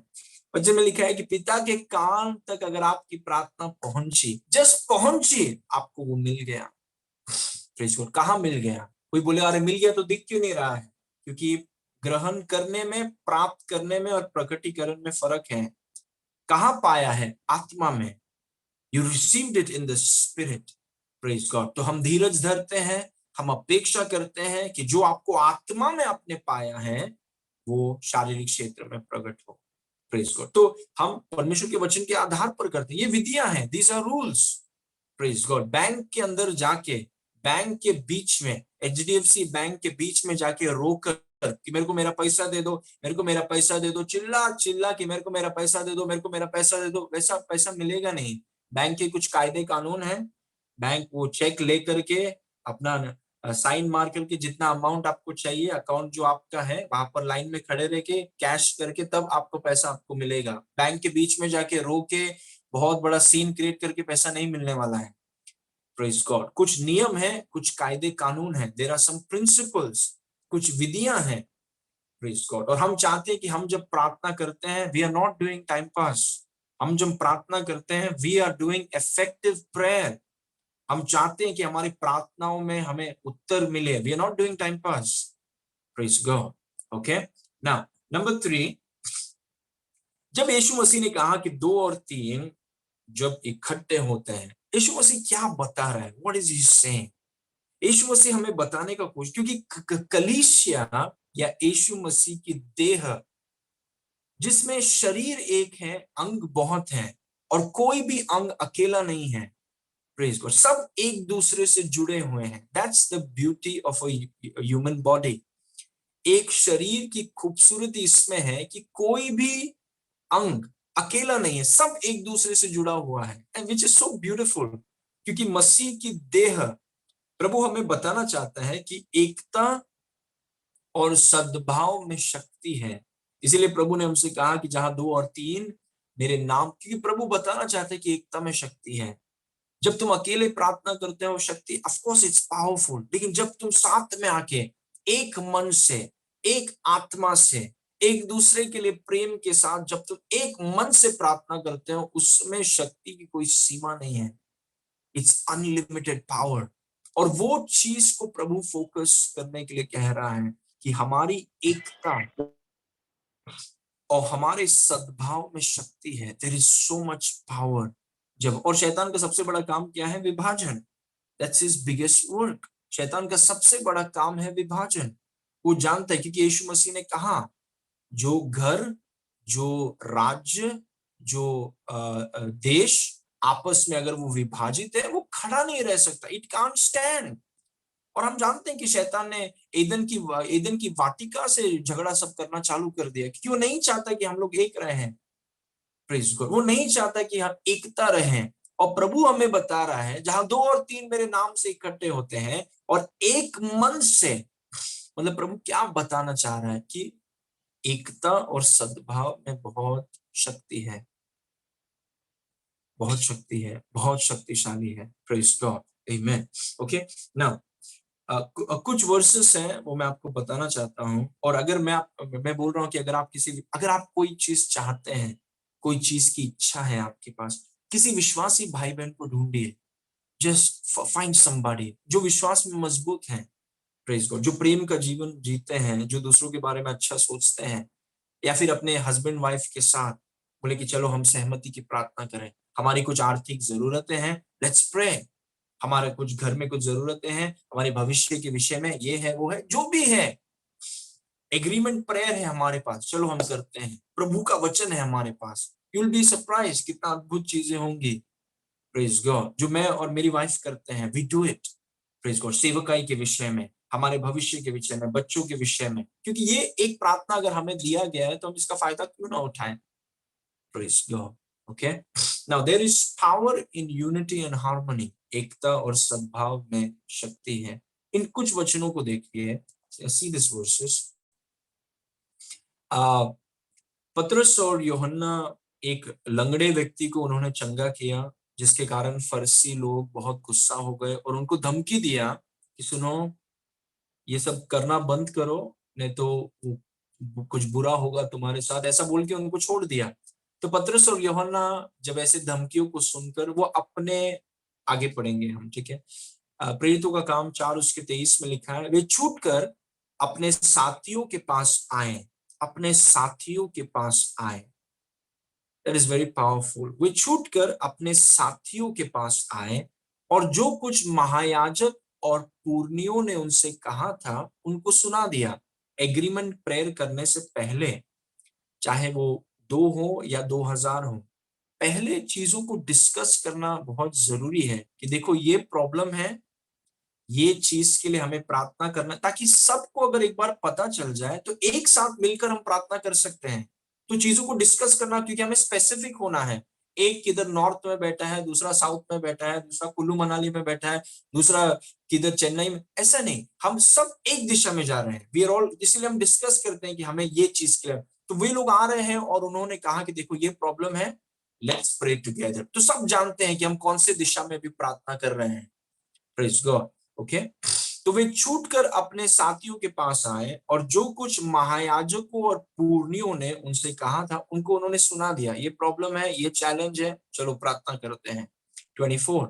वचन में लिखा है कि पिता के कान तक अगर आपकी प्रार्थना पहुंची, जस्ट पहुंची, आपको वो मिल गया। Praise God. कहाँ मिल गया? कोई बोले अरे मिल गया तो दिख क्यों नहीं रहा है? क्योंकि ग्रहण करने में, प्राप्त करने में और प्रकटीकरण में फर्क है। कहाँ पाया है? आत्मा में। You received it in the spirit. Praise God. तो हम धीरज धरते हैं, हम अपेक्षा करते हैं कि जो आपको आत्मा में आपने पाया है वो शारीरिक क्षेत्र में प्रकट हो। Praise God. तो हम परमेश्वर के वचन के आधार पर करते हैं। ये विधियां हैं, these are rules. Praise God. Bank के अंदर जाके, बैंक के बीच में, एचडीएफसी बैंक के बीच में जाके रोकर कि मेरे को मेरा पैसा दे दो, मेरे को मेरा पैसा दे दो, चिल्ला चिल्ला कि मेरे को मेरा पैसा दे दो, मेरे को मेरा पैसा दे दो, वैसा पैसा मिलेगा नहीं। बैंक के कुछ कायदे कानून है। बैंक वो चेक लेकर के अपना साइन मार करके जितना अमाउंट आपको चाहिए, अकाउंट जो आपका है वहां पर लाइन में खड़े रह के कैश करके तब आपको पैसा आपको मिलेगा। बैंक के बीच में जाके रो के बहुत बड़ा सीन क्रिएट करके पैसा नहीं मिलने वाला है। Praise God. कुछ नियम है, कुछ कायदे कानून है, देयर आर सम प्रिंसिपल्स, कुछ विधियां हैं। Praise God. और हम चाहते हैं कि हम जब प्रार्थना करते हैं, we are not doing time pass. हम जब प्रार्थना करते हैं, we are doing effective prayer. हम चाहते हैं कि हमारी प्रार्थनाओं में हमें उत्तर मिले। We are not doing time pass. Praise God. Okay. Now number 3, जब यीशु मसीह ने कहा कि 2 और 3 जब इकट्ठे होते हैं, यीशु मसीह क्या बता रहा है? What is he saying? यीशु मसीह हमें बताने का कोशिश, क्योंकि कलीसिया या यीशु मसीह की देह, जिसमें शरीर एक है, अंग बहुत हैं, और कोई भी अंग अकेला नहीं है। Praise God. सब एक दूसरे से जुड़े हुए हैं। That's the beauty of a human body. एक शरीर की खूबसूरती इसमें है कि कोई भी अंग अकेला नहीं है, सब एक दूसरे से जुड़ा हुआ है, and which is so beautiful. क्योंकि मसीह की देह, प्रभु हमें बताना चाहता है कि एकता और सद्भाव में शक्ति है। इसीलिए प्रभु ने हमसे कहा कि जहां 2 और 3 मेरे नाम, क्योंकि प्रभु बताना चाहते हैं कि एकता में शक्ति है। जब तुम अकेले प्रार्थना करते हो शक्ति, ऑफ कोर्स इट्स पावरफुल, लेकिन जब तुम साथ में आके एक मन से एक आत्मा से, एक दूसरे के लिए प्रेम के साथ जब तुम एक मन से प्रार्थना करते हो, उसमें शक्ति की कोई सीमा नहीं है। It's unlimited power. और वो चीज को प्रभु फोकस करने के लिए कह रहा है कि हमारी एकता और हमारे सद्भाव में शक्ति है। There is so much power. जब और शैतान का सबसे बड़ा काम क्या है? विभाजन। That's his biggest work. शैतान का सबसे बड़ा काम है विभाजन। वो जानता है, क्योंकि यीशु मसीह ने कहा, जो घर, जो राज्य, जो देश आपस में अगर वो विभाजित है, वो खड़ा नहीं रह सकता। It can't stand. और हम जानते हैं कि शैतान ने ईदन की वाटिका से झगड़ा सब करना चालू कर दिया, क्योंकि वो नहीं चाहता कि हम लोग एक रहें। Praise God. वो नहीं चाहता कि हम एकता रहें। और प्रभु हमें बता रहा है, जहां 2 और 3 मेरे नाम से इकट्ठे होते हैं और एक मन से, मतलब प्रभु क्या बताना चाह रहा है कि एकता और सद्भाव में बहुत शक्ति है, बहुत शक्ति है, बहुत शक्तिशाली है। प्रेज गॉड, आमेन। ओके, नाउ कुछ वर्सेस हैं, वो मैं आपको बताना चाहता हूं। और अगर मैं बोल रहा हूं कि अगर आप कोई चीज चाहते हैं, कोई चीज की इच्छा है आपके पास, किसी विश्वासी भाई बहन को ढूंढिए। जस्ट फाइंड समबडी जो विश्वास में मजबूत है, प्रेज गॉड, जो प्रेम का जीवन जीते हैं, जो दूसरों के बारे में अच्छा सोचते हैं। या फिर अपने हस्बैंड वाइफ के साथ बोले कि चलो हम सहमति की प्रार्थना करें, हमारी कुछ आर्थिक जरूरतें हैं, लेट्स प्रे। हमारे कुछ घर में कुछ जरूरतें हैं, हमारे भविष्य के विषय में ये है वो है, जो भी है, एग्रीमेंट प्रेयर है हमारे पास, चलो हम करते हैं। प्रभु का वचन है हमारे पास। यू विल बी सरप्राइज कितना अद्भुत चीजें होंगी। प्रेज गॉड। जो मैं और मेरी वाइफ करते हैं, we do it. Praise God. सेवकाई के विषय में, हमारे भविष्य के विषय में, बच्चों के विषय में, क्योंकि ये एक प्रार्थना अगर हमें दिया गया है तो हम इसका फायदा क्यों ना उठाएं। Praise God. Okay, now there is power in unity and harmony. एकता और सद्भाव में शक्ति है। इन कुछ वचनों को देखिए, सी दिस वर्सेस। पतरस और यूहन्ना, एक लंगड़े व्यक्ति को उन्होंने चंगा किया, जिसके कारण फरीसी लोग बहुत गुस्सा हो गए और उनको धमकी दिया कि सुनो, ये सब करना बंद करो, नहीं तो कुछ बुरा होगा तुम्हारे साथ, ऐसा बोल के उनको छोड़ दिया। तो पतरस और यूहन्ना जब ऐसे धमकियों को सुनकर वो अपने, आगे पढ़ेंगे हम, ठीक है, प्रेरितों का काम 4 उसके 23 में लिखा है, वे छूटकर अपने साथियों के पास आए, अपने साथियों के पास आए। That is very powerful. वे छूटकर अपने साथियों के पास आए और जो कुछ महायाजक और पुरनियों ने उनसे कहा था उनको सुना दिया। एग्रीमेंट प्रेयर करने से पहले, चाहे वो 2 हो या 2000 हो, पहले चीजों को डिस्कस करना बहुत जरूरी है कि देखो ये प्रॉब्लम है, ये चीज के लिए हमें प्रार्थना करना, ताकि सबको अगर एक बार पता चल जाए तो एक साथ मिलकर हम प्रार्थना कर सकते हैं। तो चीजों को डिस्कस करना, क्योंकि हमें स्पेसिफिक होना है। एक किधर नॉर्थ में बैठा है, दूसरा साउथ में बैठा है, दूसरा कुल्लू मनाली में बैठा है, दूसरा किधर चेन्नई में, ऐसा नहीं, हम सब एक दिशा में जा रहे हैं। वी आर ऑल, इसलिए हम डिस्कस करते हैं कि हमें ये चीज के लिए। तो वे लोग आ रहे हैं और उन्होंने कहा कि देखो ये प्रॉब्लम है, लेट्स प्रे टुगेदर। तो सब जानते हैं कि हम कौन से दिशा में भी प्रार्थना कर रहे हैं। Praise God. ओके, तो वे छूटकर अपने साथियों के पास आए और जो कुछ महायाजकों और पुरनियों ने उनसे कहा था उनको उन्होंने सुना दिया। ये प्रॉब्लम है, ये चैलेंज है, चलो प्रार्थना करते हैं। 24,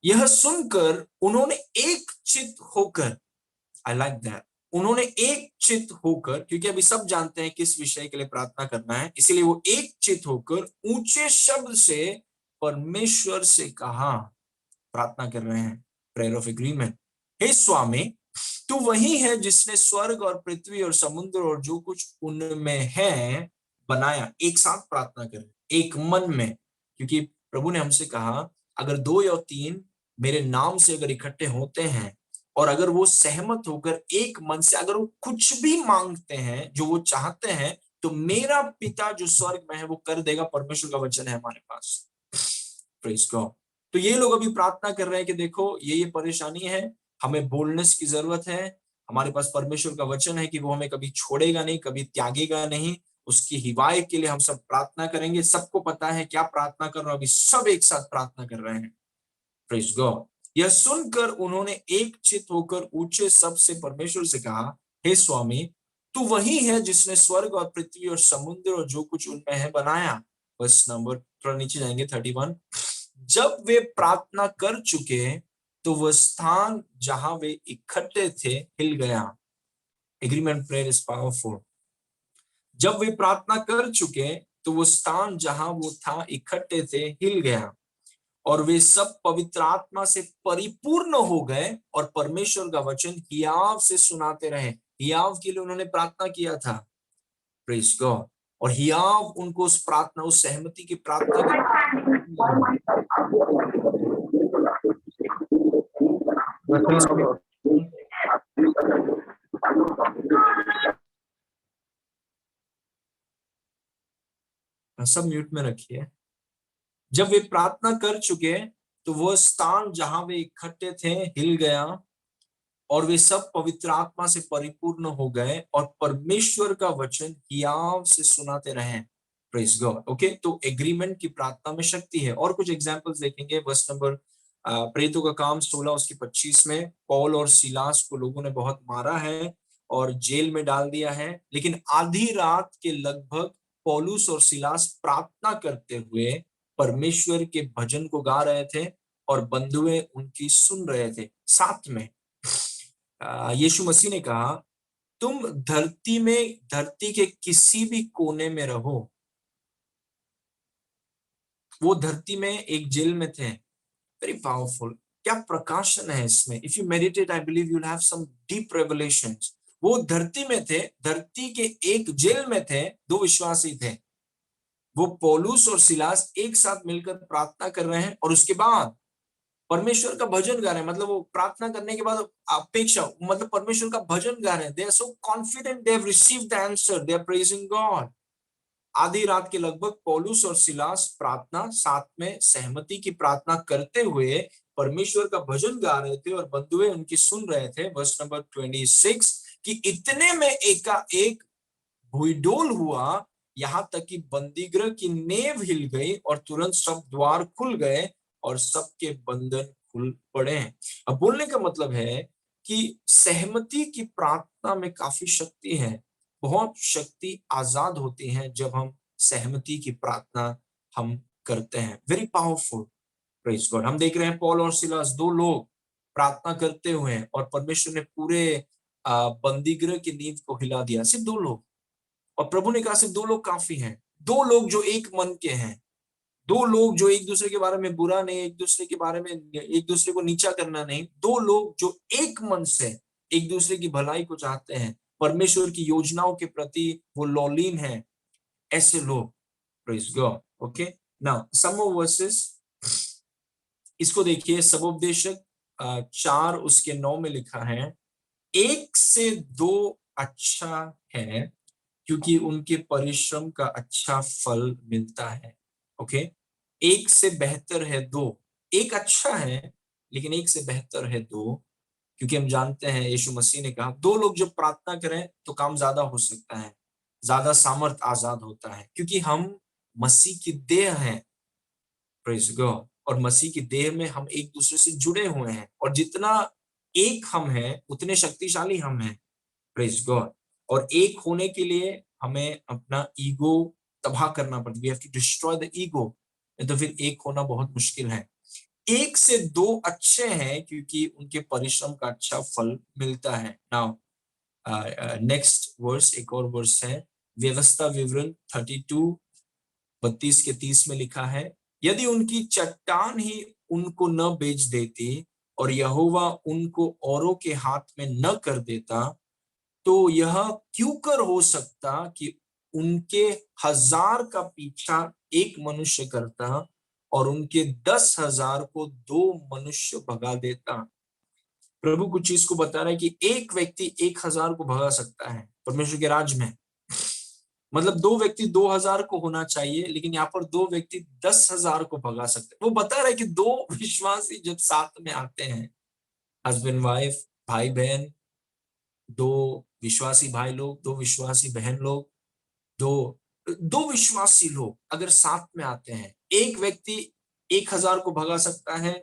यह सुनकर उन्होंने एक चित होकर, आई लाइक दैट, उन्होंने एक चित होकर, क्योंकि अभी सब जानते हैं किस विषय के लिए प्रार्थना करना है, इसीलिए वो एक चित होकर ऊंचे शब्द से परमेश्वर से कहा, प्रार्थना कर रहे हैं, प्रेयर ऑफ एग्रीमेंट। हे स्वामी, तू वही है जिसने स्वर्ग और पृथ्वी और समुद्र और जो कुछ उनमें है बनाया। एक साथ प्रार्थना करें, एक मन में, क्योंकि प्रभु ने हमसे कहा अगर 2 या 3 मेरे नाम से अगर इकट्ठे होते हैं और अगर वो सहमत होकर एक मन से अगर वो कुछ भी मांगते हैं जो वो चाहते हैं, तो मेरा पिता जो स्वर्ग में है वो कर देगा। परमेश्वर का वचन है हमारे पास। Praise God. तो ये लोग अभी प्रार्थना कर रहे हैं कि देखो ये परेशानी है, हमें बोल्डनेस की जरूरत है। हमारे पास परमेश्वर का वचन है कि वो हमें कभी छोड़ेगा नहीं, कभी त्यागेगा नहीं। उसकी हिवायत के लिए हम सब प्रार्थना करेंगे। सबको पता है क्या प्रार्थना कर रहे हो, अभी सब एक साथ प्रार्थना कर रहे हैं। Praise God. यह सुनकर उन्होंने एक चित होकर ऊंचे शब्द से परमेश्वर से कहा, हे स्वामी, तू वही है जिसने स्वर्ग और पृथ्वी और समुद्र और जो कुछ उनमें है बनाया। बस नंबर थोड़ा नीचे जाएंगे 31। जब वे प्रार्थना कर चुके तो वह स्थान जहां वे इकट्ठे थे हिल गया। Agreement prayer is powerful. जब वे प्रार्थना कर चुके तो वो स्थान जहां वो था इकट्ठे थे हिल गया, और वे सब पवित्र आत्मा से परिपूर्ण हो गए और परमेश्वर का वचन हियाव से सुनाते रहे। हियाव के लिए उन्होंने प्रार्थना किया था, प्रेज गॉड, और हियाव उनको उस प्रार्थना, उस सहमति की प्रार्थना की। सब म्यूट में रखिए। जब वे प्रार्थना कर चुके तो वह स्थान जहां वे इकट्ठे थे हिल गया, और वे सब पवित्र आत्मा से परिपूर्ण हो गए और परमेश्वर का वचन हियाव से सुनाते रहे। Praise God. ओके, तो एग्रीमेंट की प्रार्थना में शक्ति है। और कुछ एग्जांपल्स देखेंगे। वर्स नंबर प्रेरितों का काम 16 उसकी 25 में पौल और सिलास को लोगों ने बहुत मारा है और जेल में डाल दिया है, लेकिन आधी रात के लगभग पौलुस और सिलास प्रार्थना करते हुए परमेश्वर के भजन को गा रहे थे और बंधुए उनकी सुन रहे थे। साथ में यीशु मसीह ने कहा, तुम धरती के किसी भी कोने में रहो। वो धरती में एक जेल में थे। Very powerful. क्या प्रकाशन है इसमें। If you meditate, I believe you will have some deep revelations. वो धरती में थे, धरती के एक जेल में थे, दो विश्वासी थे। वो पौलुस और सिलास एक साथ मिलकर प्रार्थना कर रहे हैं और उसके बाद परमेश्वर का भजन गा रहे हैं। मतलब वो प्रार्थना करने के बाद अपेक्षा, मतलब परमेश्वर का भजन गा रहे हैं। They are so confident, they have received the answer, they are praising God. आधी रात के लगभग पौलुस और सिलास प्रार्थना, साथ में सहमति की प्रार्थना करते हुए परमेश्वर का भजन गा रहे थे और बंधुए उनकी सुन रहे थे। वर्स नंबर 26 कि इतने में एकाएक भूइडोल हुआ, यहां तक कि बंदीगृह की नेव हिल गई और तुरंत सब द्वार खुल गए और सबके बंधन खुल पड़े। अब बोलने का मतलब है कि सहमति की प्रार्थना में काफी शक्ति है। बहुत शक्ति आजाद होती है जब हम सहमति की प्रार्थना हम करते हैं। Very powerful. Praise God. हम देख रहे हैं पौल और सिलास, दो लोग प्रार्थना करते हुए और परमेश्वर ने पूरे बंदीगृह की नींव को हिला दिया। सिर्फ दो लोग। और प्रभु ने कहा सिर्फ दो लोग काफी हैं। दो लोग जो एक मन के हैं, दो लोग जो एक दूसरे के बारे में बुरा नहीं, एक दूसरे के बारे में एक दूसरे को नीचा करना नहीं, दो लोग जो एक मन से एक दूसरे की भलाई को चाहते हैं, परमेश्वर की योजनाओं के प्रति वो लॉलीन है, ऐसे लोग। Praise God. Okay, now some verses, इसको देखिए। सबोपदेशक 4 उसके 9 में लिखा है, एक से दो अच्छा है क्योंकि उनके परिश्रम का अच्छा फल मिलता है। ओके, एक से बेहतर है दो। एक अच्छा है लेकिन एक से बेहतर है दो, क्योंकि हम जानते हैं यीशु मसीह ने कहा दो लोग जब प्रार्थना करें तो काम ज्यादा हो सकता है, ज्यादा सामर्थ आजाद होता है, क्योंकि हम मसीह की देह हैं। Praise God. और मसीह की देह में हम एक दूसरे से जुड़े हुए हैं, और जितना एक हम हैं उतने शक्तिशाली हम हैं। Praise God. और एक होने के लिए हमें अपना ईगो तबाह करना पड़ता है। We have to destroy the ego. तो फिर एक होना बहुत मुश्किल है। एक से दो अच्छे हैं क्योंकि उनके परिश्रम का अच्छा फल मिलता है। नाउ नेक्स्ट वर्स, एक और वर्स है व्यवस्था विवरण 32 32 के 30 में लिखा है, यदि उनकी चट्टान ही उनको न बेच देती और यहोवा उनको औरों के हाथ में न कर देता, तो यह क्यों कर हो सकता कि उनके 1000 का पीछा एक मनुष्य करता और उनके 10,000 को दो मनुष्य भगा देता। प्रभु कुछ चीज को बता रहा है कि एक व्यक्ति 1000 को भगा सकता है परमेश्वर के राज में। मतलब दो व्यक्ति 2000 को होना चाहिए, लेकिन यहाँ पर दो व्यक्ति 10,000 को भगा सकते हैं। वो बता रहा है कि दो विश्वासी जब साथ में आते हैं, हस्बैंड वाइफ, भाई बहन, दो विश्वासी भाई लोग, दो विश्वासी बहन लोग, दो दो विश्वासी लोग अगर साथ में आते हैं, एक व्यक्ति 1000 को भगा सकता है,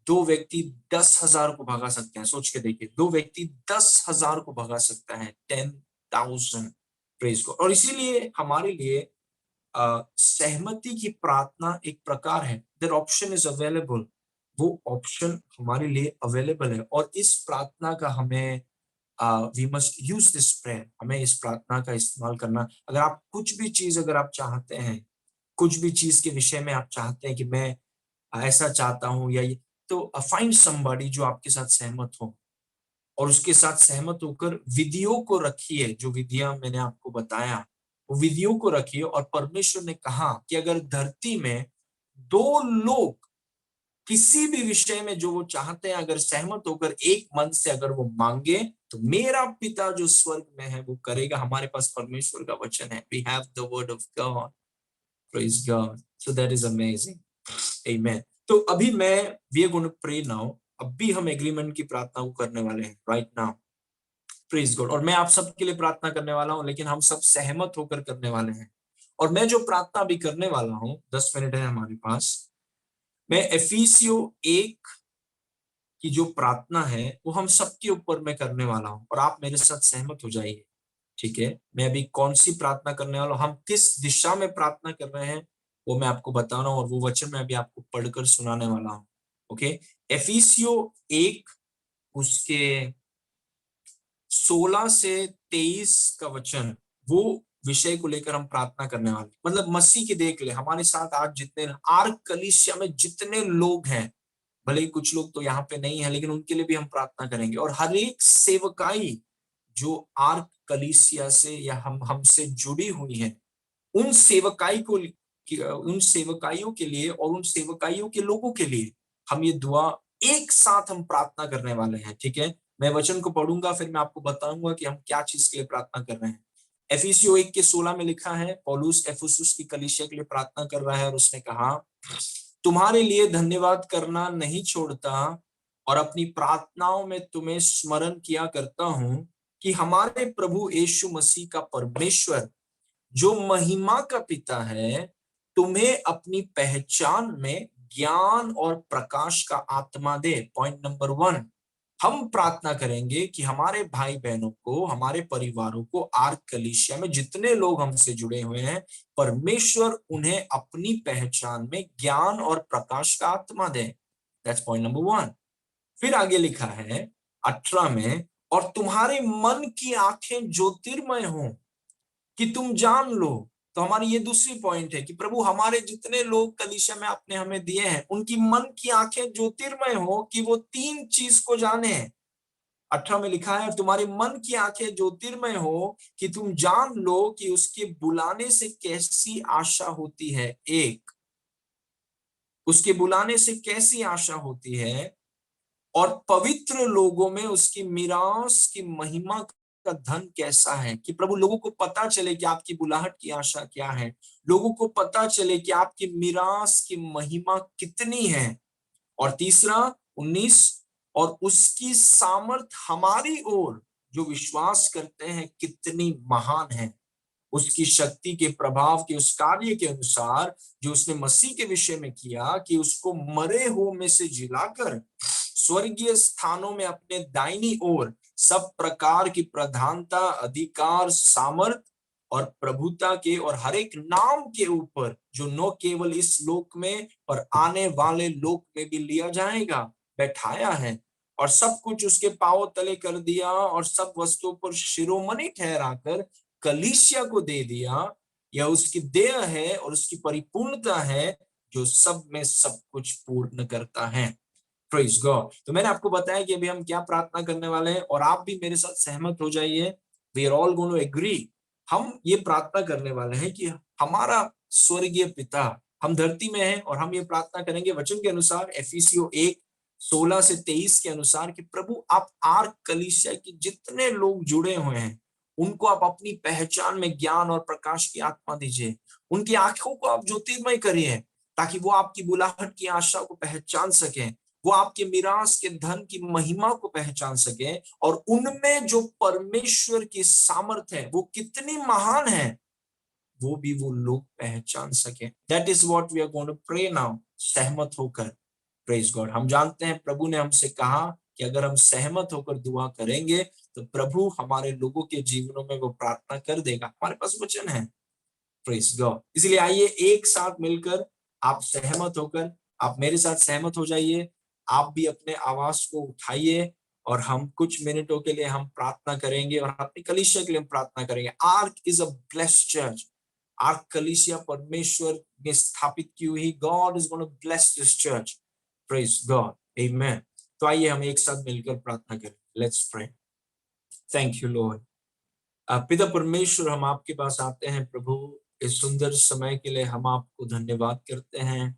दो व्यक्ति 10,000 को भगा सकते हैं। सोच के देखिए, दो व्यक्ति 10,000 को भगा सकता है, 10,000। Praise God. और इसीलिए हमारे लिए सहमति की प्रार्थना एक प्रकार है, दैट ऑप्शन इज अवेलेबल। वो ऑप्शन हमारे लिए अवेलेबल है, और इस प्रार्थना का हमें we must use this prayer, हमें इस प्रार्थना का इस्तेमाल करना। अगर आप कुछ भी चीज अगर आप चाहते हैं, कुछ भी चीज के विषय में आप चाहते हैं कि मैं ऐसा चाहता हूं या ये, तो फाइंड समबडी जो आपके साथ सहमत हो, और उसके साथ सहमत होकर विधियों को रखिए। जो विधियां मैंने आपको बताया, वो विधियों को रखिए। और परमेश्वर ने कहा कि अगर धरती में दो लोग किसी भी विषय में जो वो चाहते हैं, अगर सहमत होकर एक मन से अगर वो मांगे, तो मेरा पिता जो स्वर्ग में है वो करेगा। हमारे पास परमेश्वर का वचन है। We have the word of God. Praise God. So that is amazing. Amen. तो अभी मैं we are going to pray now. अभी हम एग्रीमेंट की प्रार्थना को करने वाले हैं राइट नाउ। Praise God. और मैं आप सबके लिए प्रार्थना करने वाला हूं, लेकिन हम सब सहमत होकर करने वाले हैं। और मैं जो प्रार्थना भी करने वाला हूं, 10 मिनट है हमारे पास, मैं एफिसियो 1 की जो प्रार्थना है वो हम सबके ऊपर मैं करने वाला हूं, और आप मेरे साथ सहमत हो जाइए। ठीक है, मैं अभी कौन सी प्रार्थना करने वाला हूं, हम किस दिशा में प्रार्थना कर रहे हैं, वो मैं आपको बता रहा हूं, और वो वचन मैं अभी आपको पढ़कर सुनाने वाला हूं। ओके, एफिसियो 1 उसके 16 से 23 का वचन, वो विषय को लेकर हम प्रार्थना करने वाले। मतलब मसीह की देख ले, हमारे साथ आज जितने आर्क कलीसिया में जितने लोग हैं, भले ही कुछ लोग तो यहाँ पे नहीं है, लेकिन उनके लिए भी हम प्रार्थना करेंगे। और हर एक सेवकाई जो आर्क कलीसिया से या हम हमसे जुड़ी हुई है, उन सेवकाई को, उन सेवकाइयों के लिए और उन सेवकाइयों के लोगों के लिए हम ये दुआ एक साथ हम प्रार्थना करने वाले हैं। ठीक है, मैं वचन को पढ़ूंगा, फिर मैं आपको बताऊंगा कि हम क्या चीज के लिए प्रार्थना कर रहे हैं। एफिसियो 1 के 16 में लिखा है, पौलुस एफिसुस की कलीसिया के लिए प्रार्थना कर रहा है, और उसने कहा, तुम्हारे लिए धन्यवाद करना नहीं छोड़ता, और अपनी प्रार्थनाओं में तुम्हें स्मरण किया करता हूं कि हमारे प्रभु यीशु मसीह का परमेश्वर, जो महिमा का पिता है, तुम्हें अपनी पहचान में ज्ञान और प्रकाश का आत्मा दे। पॉइंट नंबर 1, हम प्रार्थना करेंगे कि हमारे भाई बहनों को, हमारे परिवारों को, आर्क कलीसिया में जितने लोग हमसे जुड़े हुए हैं, परमेश्वर उन्हें अपनी पहचान में ज्ञान और प्रकाश का आत्मा दे। That's point number 1। फिर आगे लिखा है 18 में, और तुम्हारे मन की आंखें ज्योतिर्मय हो कि तुम जान लो। तो हमारी ये दूसरी पॉइंट है कि प्रभु हमारे जितने लोग कलीसिया में आपने हमें दिए हैं, उनकी मन की आंखें ज्योतिर्मय हो कि वो 3 चीज को जाने। 18 में लिखा है, तुम्हारे मन की आंखें ज्योतिर्मय हो कि तुम जान लो कि उसके बुलाने से कैसी आशा होती है। एक, उसके बुलाने से कैसी आशा होती है, और पवित्र लोगों में उसकी मीरास की महिमा का धन कैसा है। कि प्रभु लोगों को पता चले कि आपकी बुलाहट की आशा क्या है, लोगों को पता चले कि आपकी मीरास की महिमा कितनी है। और तीसरा 19, और उसकी सामर्थ हमारी ओर जो विश्वास करते हैं कितनी महान है, उसकी शक्ति के प्रभाव के उस कार्य के अनुसार जो उसने मसीह के विषय में किया, कि उसको मरे हुओं में से जिलाकर स्वर्गीय स्थानों में अपने दाहिनी ओर सब प्रकार की प्रधानता, अधिकार, सामर्थ और प्रभुता के और हर एक नाम के ऊपर, जो न केवल इस लोक में पर आने वाले लोक में भी लिया जाएगा, बैठाया है। और सब कुछ उसके पांव तले कर दिया, और सब वस्तुओं पर शिरोमणि ठहराकर कलीसिया को दे दिया। यह उसकी देह है और उसकी परिपूर्णता है, जो सब में सब कुछ पूर्ण करता है। Praise God. तो मैंने आपको बताया कि अभी हम क्या प्रार्थना करने वाले हैं, और आप भी मेरे साथ सहमत हो जाइए। We are all going to agree. हम ये प्रार्थना करने वाले हैं कि हमारा स्वर्गीय पिता, हम धरती में हैं, और हम ये प्रार्थना करेंगे वचन के अनुसार, एफिसियो 1 16 से 23 के अनुसार, कि प्रभु आप आर्क कलीसिया के जितने लोग जुड़े हुए हैं, उनको आप अपनी पहचान में ज्ञान और प्रकाश की आत्मा दीजिए। उनकी आंखों को आप ज्योतिर्मय करिए, ताकि वो आपकी बुलाहट की आशा को पहचान सकें, वो आपके मिरास के धन की महिमा को पहचान सके, और उनमें जो परमेश्वर की सामर्थ है वो कितनी महान है, वो भी वो लोग पहचान सके। That is what we are going to pray now, सहमत होकर। Praise God. हम जानते हैं प्रभु ने हमसे कहा कि अगर हम सहमत होकर दुआ करेंगे तो प्रभु हमारे लोगों के जीवनों में वो प्रार्थना कर देगा। हमारे पास वचन है, प्रेज गॉड। इसलिए आइए एक साथ मिलकर, आप सहमत होकर, आप मेरे साथ सहमत हो जाइए, आप भी अपने आवाज को उठाइए और हम कुछ मिनटों के लिए हम प्रार्थना करेंगे और अपनी कलीसिया के लिए हम प्रार्थना करेंगे। Ark is a blessed church. Ark कलीसिया परमेश्वर ने स्थापित की हुई, God is gonna bless this church, praise God, amen. तो आइए हम एक साथ मिलकर प्रार्थना करें। Let's pray. Thank you Lord. पिता परमेश्वर, हम आपके पास आते हैं प्रभु, इस सुंदर समय के लिए हम आपको धन्यवाद करते हैं।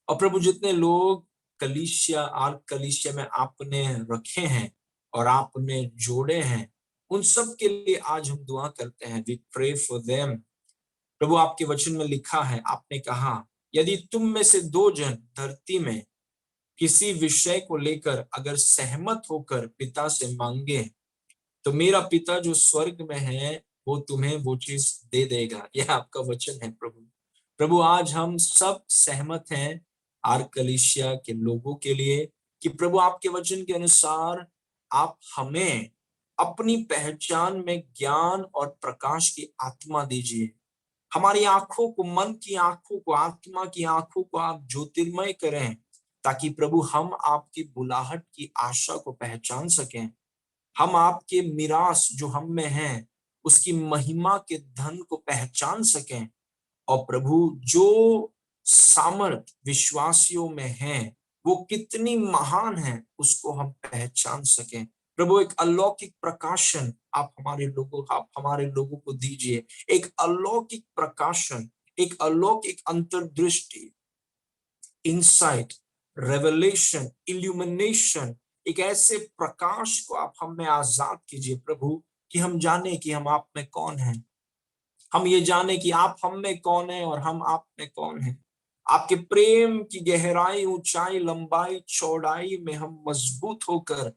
और प्रभु जितने लोग कलीसिया, आर्क कलीसिया में आपने रखे हैं और आपने जोड़े हैं, उन सब के लिए आज हम दुआ करते हैं। We pray for them. प्रभु आपके वचन में लिखा है, आपने कहा यदि तुम में से 2 जन धरती में किसी विषय को लेकर अगर सहमत होकर पिता से मांगे तो मेरा पिता जो स्वर्ग में है वो तुम्हें वो चीज दे देगा। यह आपका वचन है प्रभु। प्रभु आज हम सब सहमत हैं आर्क कलीसिया के लोगों के लिए कि प्रभु आपके वचन के अनुसार आप हमें अपनी पहचान में ज्ञान और प्रकाश की आत्मा दीजिए। हमारी आंखों को, मन की आंखों को, आत्मा की आंखों को आप ज्योतिर्मय करें ताकि प्रभु हम आपकी बुलाहट की आशा को पहचान सकें। हम आपके मिरास जो हम में है उसकी महिमा के धन को पहचान सकें। और प्रभु जो सामर्थ विश्वासियों में है वो कितनी महान है उसको हम पहचान सकें। प्रभु एक अलौकिक प्रकाशन आप हमारे लोगों को दीजिए। एक अलौकिक प्रकाशन, एक अलौकिक अंतर्दृष्टि, इंसाइट, रेवलेशन, इल्यूमिनेशन, एक ऐसे प्रकाश को आप हमें आजाद कीजिए प्रभु कि हम जाने कि हम आप में कौन हैं। हम ये जाने कि आप हम में कौन है और हम आप में कौन है। आपके प्रेम की गहराई, ऊंचाई, लंबाई, चौड़ाई में हम मजबूत होकर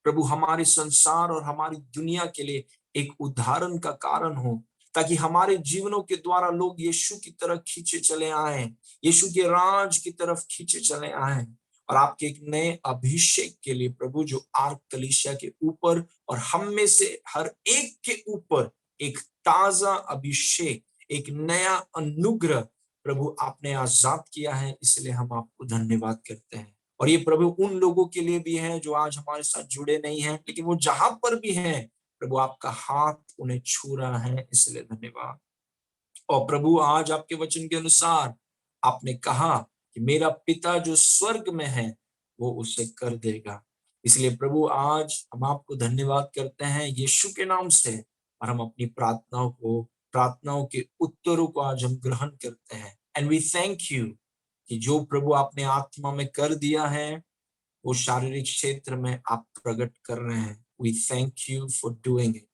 प्रभु हमारे संसार और हमारी दुनिया के लिए एक उदाहरण का कारण हो, ताकि हमारे जीवनों के द्वारा लोग यीशु की तरफ खींचे चले आए, यीशु के राज की तरफ खींचे चले आए। और आपके एक नए अभिषेक के लिए प्रभु जो आर्क कलीसिया के ऊपर और हम में से हर एक के ऊपर एक ताजा अभिषेक, एक नया अनुग्रह प्रभु आपने आजाद किया है, इसलिए हम आपको धन्यवाद करते हैं। और ये प्रभु उन लोगों के लिए भी है जो आज हमारे साथ जुड़े नहीं हैं, लेकिन वो जहां पर भी हैं प्रभु आपका हाथ उन्हें छू रहा है, इसलिए धन्यवाद। और प्रभु आज आपके वचन के अनुसार आपने कहा कि मेरा पिता जो स्वर्ग में है वो उसे कर देगा। इसलिए प्रभु आज हम आपको धन्यवाद करते हैं यीशु के नाम से, और हम अपनी प्रार्थनाओं के उत्तरों को आज हम ग्रहण करते हैं। एंड वी थैंक यू कि जो प्रभु आपने आत्मा में कर दिया है वो शारीरिक क्षेत्र में आप प्रकट कर रहे हैं। We thank you for doing it.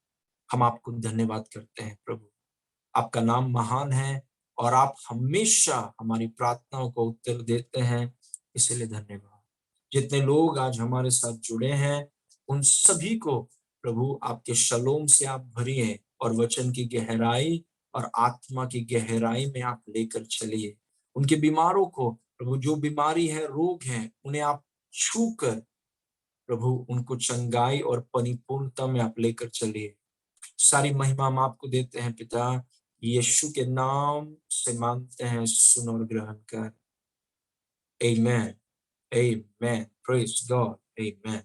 हम आपको धन्यवाद करते हैं प्रभु। आपका नाम महान है और आप हमेशा हमारी प्रार्थनाओं को उत्तर देते हैं, इसलिए धन्यवाद। जितने लोग आज हमारे साथ जुड़े हैं उन सभी को प्रभु आपके शलोम से आप भरिए और वचन की गहराई और आत्मा की गहराई में आप लेकर चलिए। उनके बीमारों को प्रभु, जो बीमारी है, रोग है, उन्हें आप छू कर प्रभु उनको चंगाई और परिपूर्णता में आप लेकर चलिए। सारी महिमा हम आपको देते हैं पिता, यीशु के नाम से मांगते हैं, सुन और ग्रहण कर। Amen, amen, praise God, amen,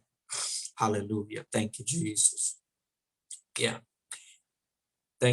hallelujah, thank you Jesus. या